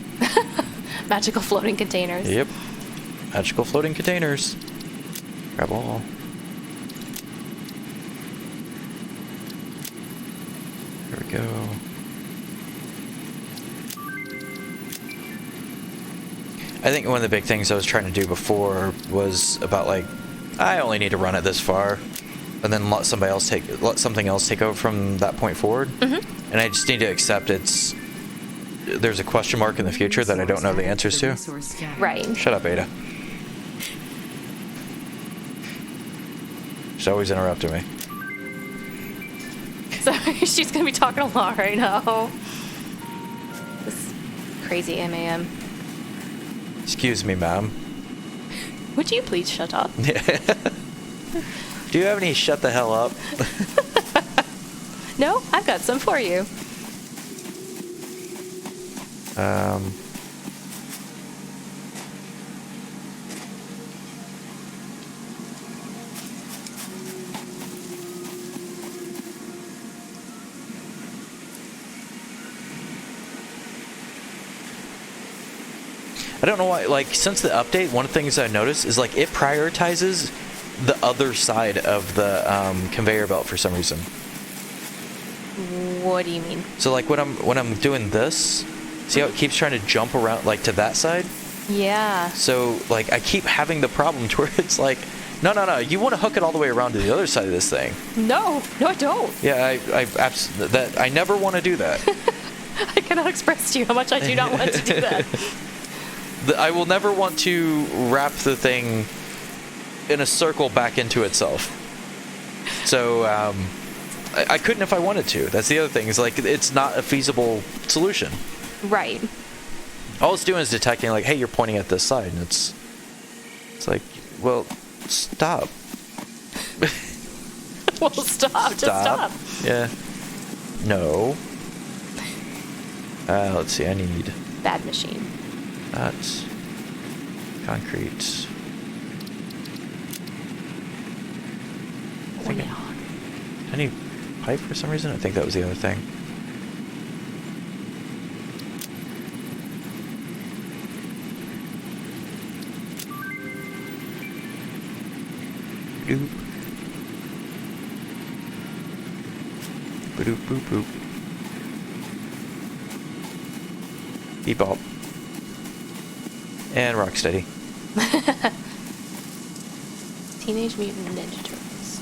Magical floating containers. Yep. Magical floating containers. Grab all. There we go. I think one of the big things I was trying to do before was about like, I only need to run it this far, and then let something else take over from that point forward. Mm-hmm. And I just need to accept there's a question mark in the future that I don't know the answers to. Right. Shut up, Ada. She's always interrupting me. Sorry, she's gonna be talking a lot right now. This crazy MAM. Excuse me, ma'am. Would you please shut up? Do you have any shut the hell up? No, I've got some for you. I don't know why, like, since the update, one of the things I noticed is, like, it prioritizes the other side of the conveyor belt for some reason. What do you mean? So, like, when I'm doing this, see how it keeps trying to jump around, like, to that side? Yeah. So, like, I keep having the problem to where it's like, no, you want to hook it all the way around to the other side of this thing. No, I don't. Yeah, I never want to do that. I cannot express to you how much I do not want to do that. I will never want to wrap the thing in a circle back into itself. So, I couldn't if I wanted to. That's the other thing. Is like, it's not a feasible solution. Right. All it's doing is detecting, like, hey, you're pointing at this side, and it's like, well, stop. Well, stop. Just stop. Yeah. No. Let's see. I need Bad machine. That's concrete. I need pipe for some reason. I think that was the other thing. Boop. Boop boop boop. Bebop. And Rocksteady. Teenage Mutant Ninja Turtles.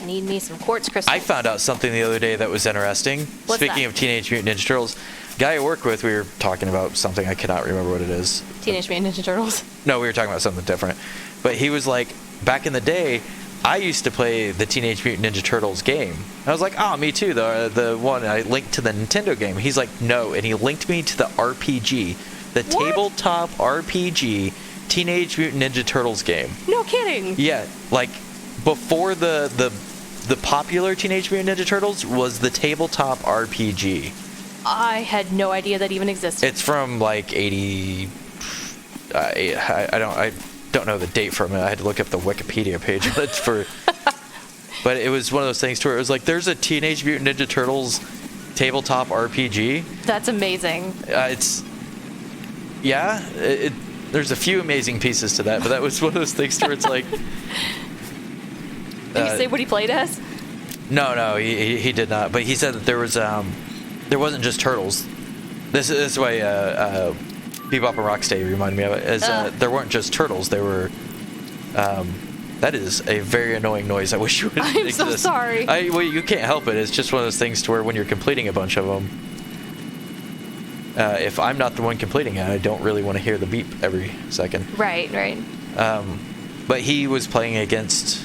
I need me some quartz crystals. I found out something the other day that was interesting. What's Speaking that? of Teenage Mutant Ninja Turtles, guy I work with, we were talking about something. I cannot remember what it is. Teenage Mutant Ninja Turtles. No, we were talking about something different. But he was like, back in the day, I used to play the Teenage Mutant Ninja Turtles game. I was like, oh, me too, the one I linked to the Nintendo game. He's like, no, and he linked me to the RPG, the tabletop RPG Teenage Mutant Ninja Turtles game. No kidding. Yeah, like before the popular Teenage Mutant Ninja Turtles was the tabletop RPG. I had no idea that even existed. It's from like 80. I don't know the date from it. I had to look up the Wikipedia page on it for. But it was one of those things to where it was like, there's a Teenage Mutant Ninja Turtles tabletop RPG. That's amazing. There's a few amazing pieces to that, but that was one of those things to where it's like. Did you say what he played as? No, he did not. But he said that there wasn't just turtles. This is why Bebop and Rocksteady reminded me of it. There weren't just turtles. There were That is a very annoying noise. I wish you wouldn't I'm exist. so sorry. Well, you can't help it. It's just one of those things to where when you're completing a bunch of them, if I'm not the one completing it, I don't really want to hear the beep every second. Right. But he was playing as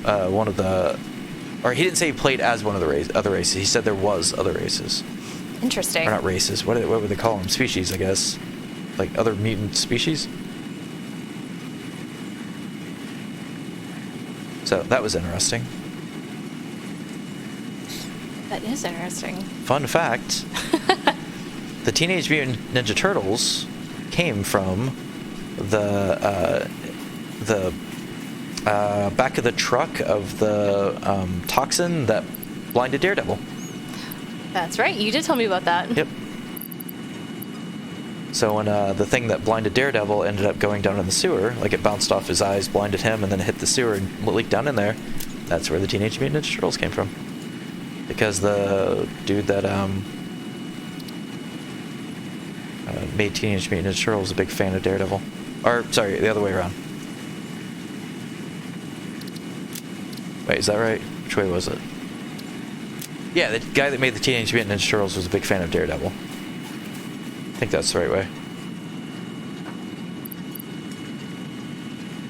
one of the, or he didn't say he played as one of the other races. He said there was other races. Interesting. Or not races. What would they call them? Species, I guess. Like other mutant species. So that was interesting. That is interesting. Fun fact: the Teenage Mutant Ninja Turtles came from the back of the truck of the toxin that blinded Daredevil. That's right. You did tell me about that. Yep. So when the thing that blinded Daredevil ended up going down in the sewer, like it bounced off his eyes, blinded him, and then it hit the sewer and leaked down in there, that's where the Teenage Mutant Ninja Turtles came from. Because the dude that made Teenage Mutant Ninja Turtles was a big fan of Daredevil. Or, sorry, the other way around. Wait, is that right? Which way was it? Yeah, the guy that made the Teenage Mutant Ninja Turtles was a big fan of Daredevil. I think that's the right way.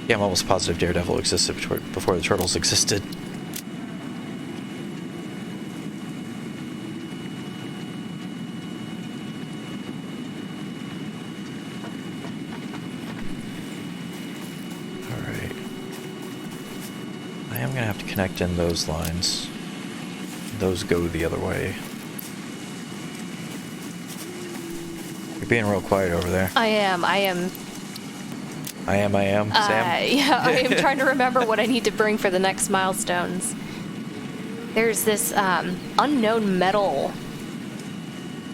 Yeah, I'm almost positive Daredevil existed before the Turtles existed. Alright. I am going to have to connect in those lines. Those go the other way. You're being real quiet over there. I am. Sam? Yeah, I am trying to remember what I need to bring for the next milestones. There's this unknown metal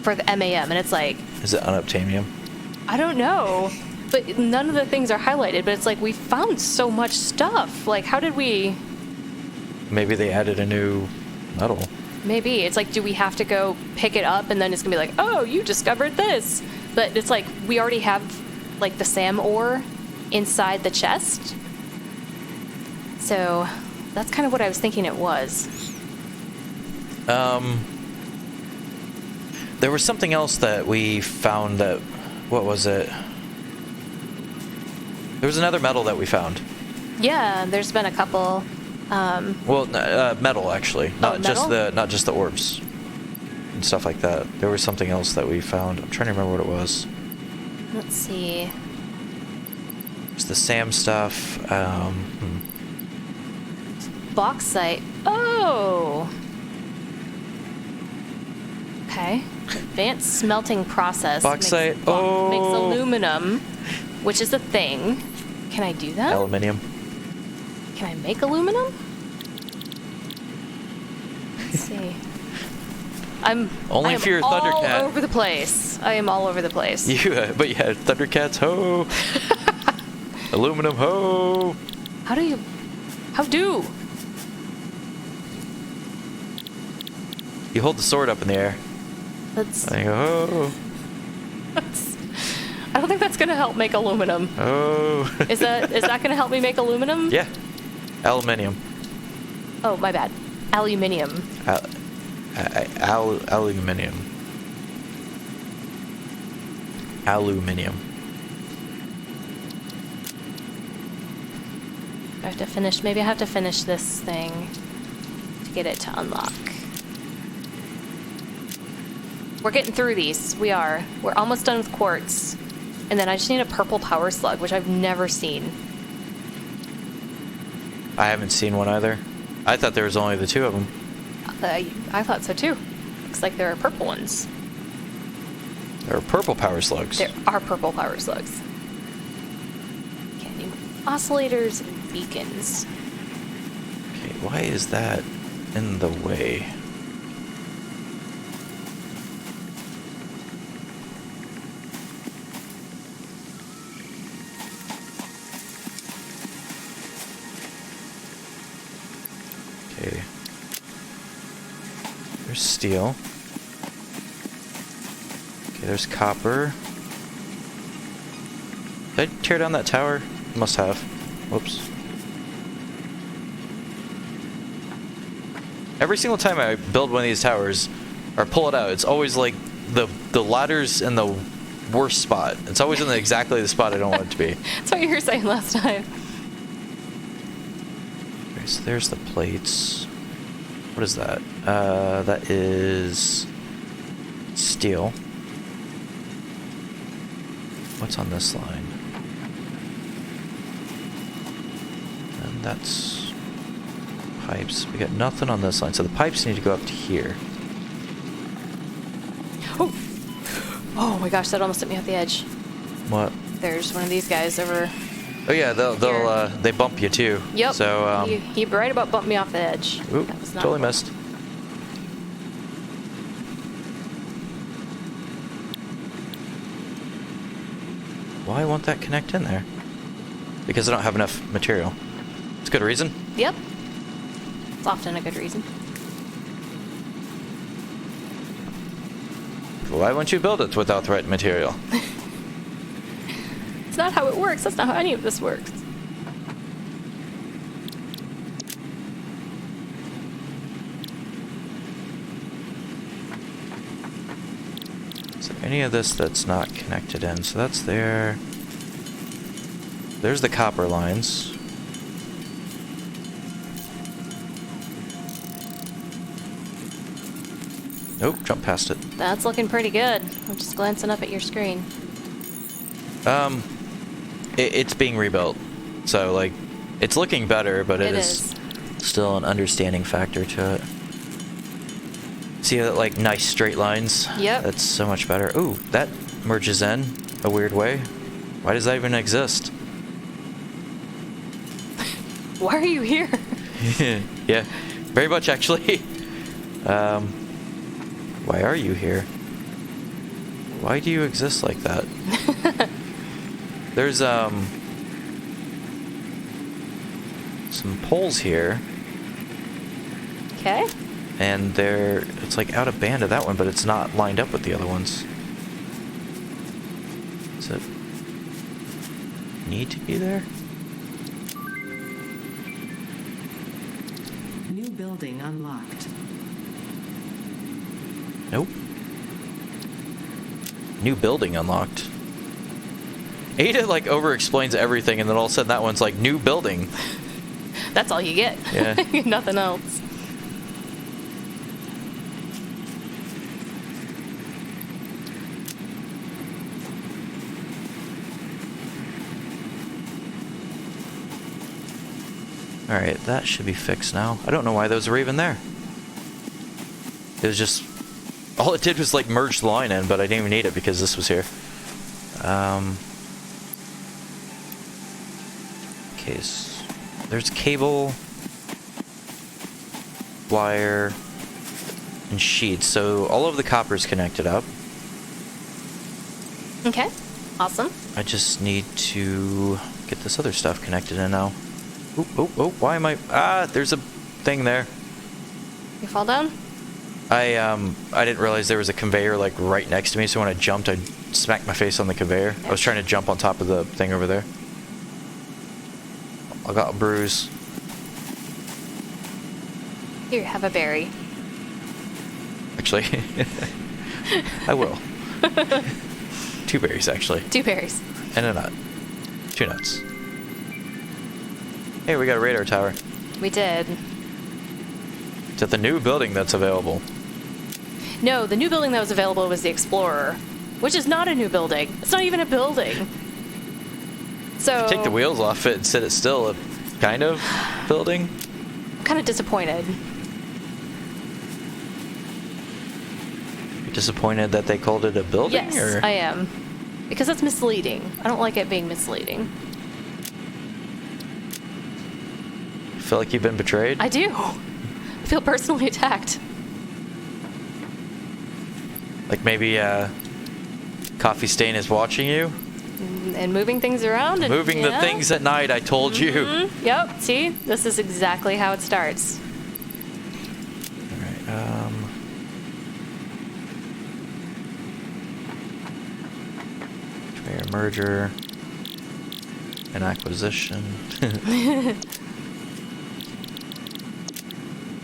for the MAM, and it's like... Is it unobtainium? I don't know, but none of the things are highlighted, but it's like we found so much stuff. Like, how did we... Maybe they added a new metal. Maybe. It's like, do we have to go pick it up, and then it's going to be like, oh, you discovered this. But it's like, we already have, like, the SAM ore inside the chest. So, that's kind of what I was thinking it was. There was something else that we found that... What was it? There was another metal that we found. Yeah, there's been a couple... metal actually, not just the orbs and stuff like that. There was something else that we found. I'm trying to remember what it was. Let's see. It's the SAM stuff. Bauxite. Oh! Okay. Advanced smelting process. Bauxite. Makes aluminum, which is a thing. Can I do that? Aluminium. Can I make aluminum? Let's see. Only if you're a Thundercat. All over the place. I am all over the place. But you had Thundercats, ho! Aluminum, ho! How do? You hold the sword up in the air. That's. And you go, ho! I don't think that's gonna help make aluminum. Oh! Is that gonna help me make aluminum? Yeah. Aluminium. Oh, my bad. Aluminium. Aluminium. Aluminium. Maybe I have to finish this thing to get it to unlock. We're getting through these. We're almost done with quartz. And then I just need a purple power slug, which I've never seen. I haven't seen one either. I thought there was only the two of them. I thought so too. Looks like there are purple ones. There are purple power slugs. There are purple power slugs. Okay, need oscillators and beacons. Okay, why is that in the way? Okay. There's steel. Okay, there's copper. Did I tear down that tower? must have. Whoops. Every single time I build one of these towers, or pull it out, it's always like the ladder's in the worst spot. It's always in exactly the spot I don't want it to be. That's what you were saying last time. Okay, so there's the plates. What is that? That is steel. What's on this line? And that's pipes. We got nothing on this line, so the pipes need to go up to here. Oh! Oh my gosh, that almost hit me off the edge. What? There's one of these guys over. Oh yeah, they bump you too. Yep. So he right about bumped me off the edge. Oop, That was not totally cool. missed. Why won't that connect in there? Because I don't have enough material. It's a good reason. Yep. It's often a good reason. Why won't you build it without the right material? It's not how it works. That's not how any of this works. So any of this that's not connected in, so that's there. There's the copper lines. Nope, jump past it. That's looking pretty good. I'm just glancing up at your screen. It's being rebuilt, so like, it's looking better, but It it is still an understanding factor to it. See that like nice straight lines? Yep. That's so much better. Ooh, that merges in a weird way. Why does that even exist? Why are you here? Yeah, very much actually. Why are you here? Why do you exist like that? There's some poles here, Okay. and it's like out of band of that one, but it's not lined up with the other ones. Does it need to be there? New building unlocked. Nope. New building unlocked. Ada like over explains everything, and then all of a sudden that one's like new building. That's all you get. Yeah. Nothing else. Alright, that should be fixed now. I don't know why those were even there. It was just... all it did was like merge the line in, but I didn't even need it because this was here. Okay, so there's cable, wire, and sheets. So all of the copper's connected up. Okay. Awesome. I just need to get this other stuff connected in now. Oh, why am I... there's a thing there. You fall down? I didn't realize there was a conveyor like right next to me, so when I jumped, I smacked my face on the conveyor. I was trying to jump on top of the thing over there. I got a bruise. Here, have a berry. Actually, I will. 2 berries, actually. 2 berries. And a nut. 2 nuts. Hey, we got a radar tower. We did. It's at the new building that's available. No, the new building that was available was the Explorer, which is not a new building. It's not even a building. So Take the wheels off it and sit it still. A kind of building. I'm kind of disappointed. You're disappointed that they called it a building? Yes, or? I am. Because that's misleading. I don't like it being misleading. Feel like you've been betrayed? I do. I feel personally attacked. Like maybe Coffee Stain is watching you? And moving things around. And, Moving the yeah. things at night, I told you. Mhm. Yep, see? This is exactly how it starts. Alright, conveyor merger. An acquisition.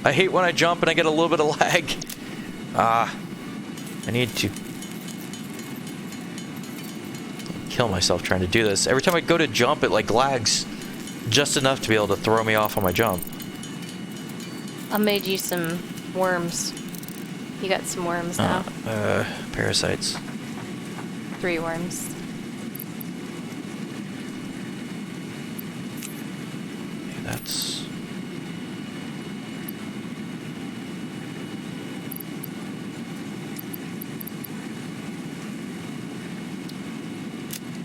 I hate when I jump and I get a little bit of lag. I need to kill myself trying to do this. Every time I go to jump, it like lags just enough to be able to throw me off on my jump. I made you some worms. You got some worms now. Parasites. 3 worms. Okay, that's...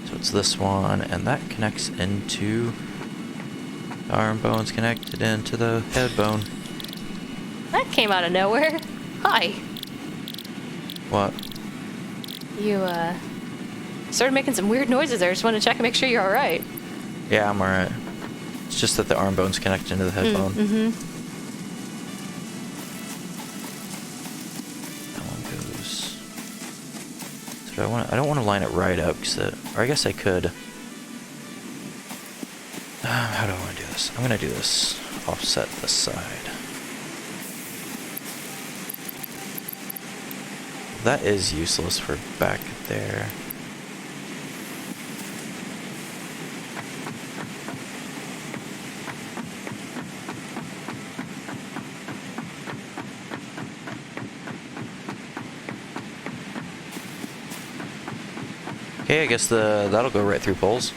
So it's this one, and that connects into... The arm bone's connected into the head bone. That came out of nowhere. Hi. What? You, started making some weird noises there. I just want to check and make sure you're alright. Yeah, I'm alright. It's just that the arm bone's connected into the head bone. Mm-hmm. That one goes... So I don't want to line it right up, cause or I guess I could... how do I want to do this? I'm gonna do this. Offset this side. That is useless for back there. Okay, I guess that'll go right through poles.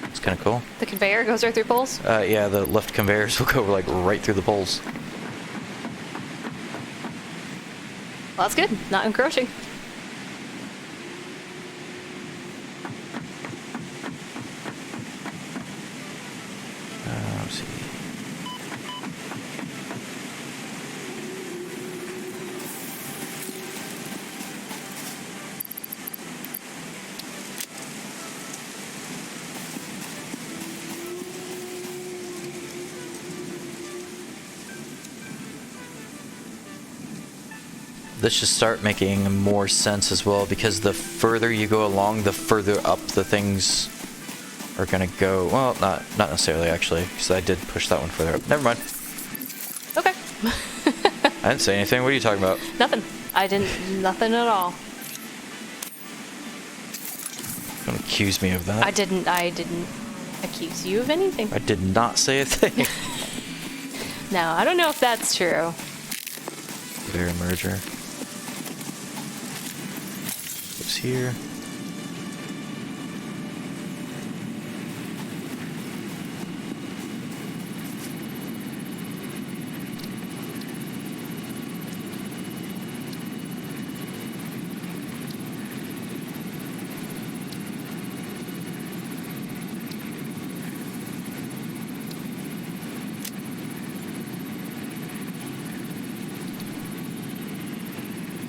It's kind of cool. The conveyor goes right through poles? Yeah, the lift conveyors will go like right through the poles. Well, that's good. Not encroaching. Let's see. This should start making more sense as well, because the further you go along, the further up the things are gonna go. Well, not necessarily actually, because I did push that one further up. Never mind. Okay. I didn't say anything. What are you talking about? Nothing. I didn't. Nothing at all. Don't accuse me of that. I didn't accuse you of anything. I did not say a thing. No, I don't know if that's true. Conveyor merger. Goes here.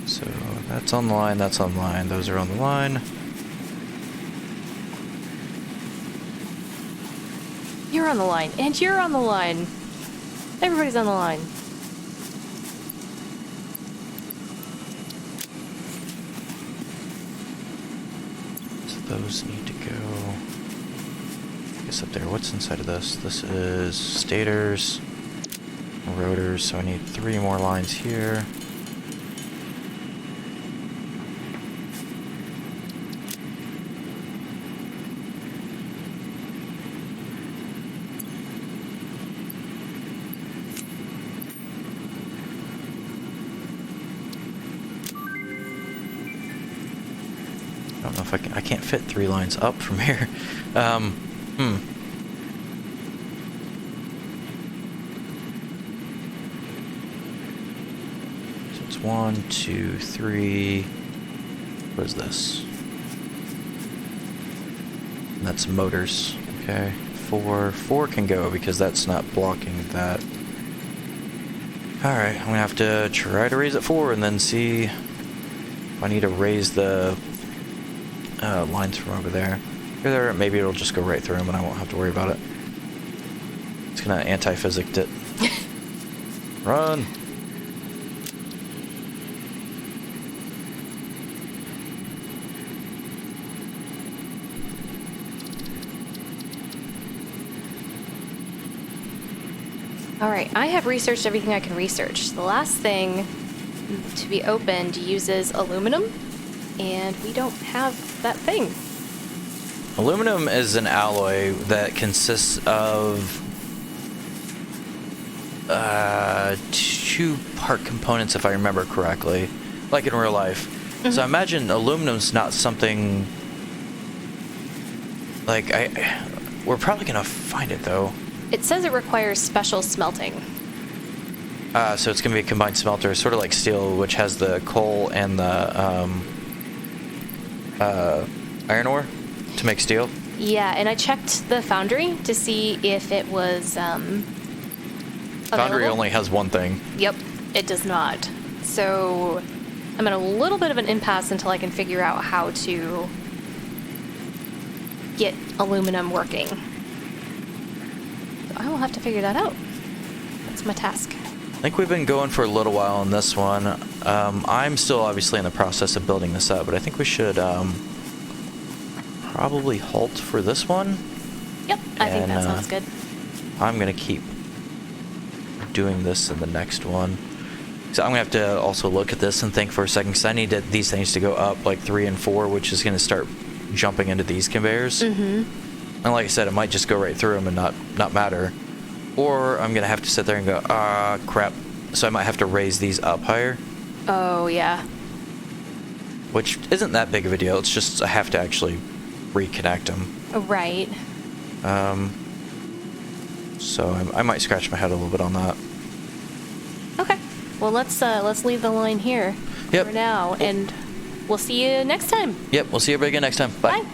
So that's on the line, that's on the line, those are on the line. You're on the line, and you're on the line. Everybody's on the line. So those need to go, I guess up there. What's inside of this? This is stators, rotors, so I need 3 more lines here. I don't know if I can't fit 3 lines up from here. So it's 1, 2, 3. What is this? And that's motors. Okay. 4 can go because that's not blocking that. Alright, I'm gonna have to try to raise it 4 and then see if I need to raise the lines from over there. Or maybe it'll just go right through them and I won't have to worry about it. It's gonna anti-physic it. Run! All right, I have researched everything I can research. The last thing to be opened uses aluminum, and we don't have that thing. Aluminum is an alloy that consists of two-part components, if I remember correctly, like in real life. So I imagine aluminum's not something like we're probably gonna find it though. It says it requires special smelting. So it's gonna be a combined smelter, sort of like steel, which has the coal and the iron ore to make steel. Yeah, and I checked the foundry to see if it was Foundry available. only has one thing. Yep, it does not. So I'm in a little bit of an impasse until I can figure out how to get aluminum working. So I will have to figure that out. That's my task. I think we've been going for a little while on this one. I'm still obviously in the process of building this up, but I think we should probably halt for this one. Yep, I think that sounds good. I'm going to keep doing this in the next one. So I'm going to have to also look at this and think for a second, because I need these things to go up like 3 and 4, which is going to start jumping into these conveyors. And like I said, it might just go right through them and not matter. Or I'm going to have to sit there and go, crap. So I might have to raise these up higher. Oh, yeah. Which isn't that big of a deal. It's just I have to actually reconnect them. Right. So I might scratch my head a little bit on that. Okay. Well, let's leave the line here Yep. for now, and we'll see you next time. Yep, we'll see everybody again next time. Bye. Bye.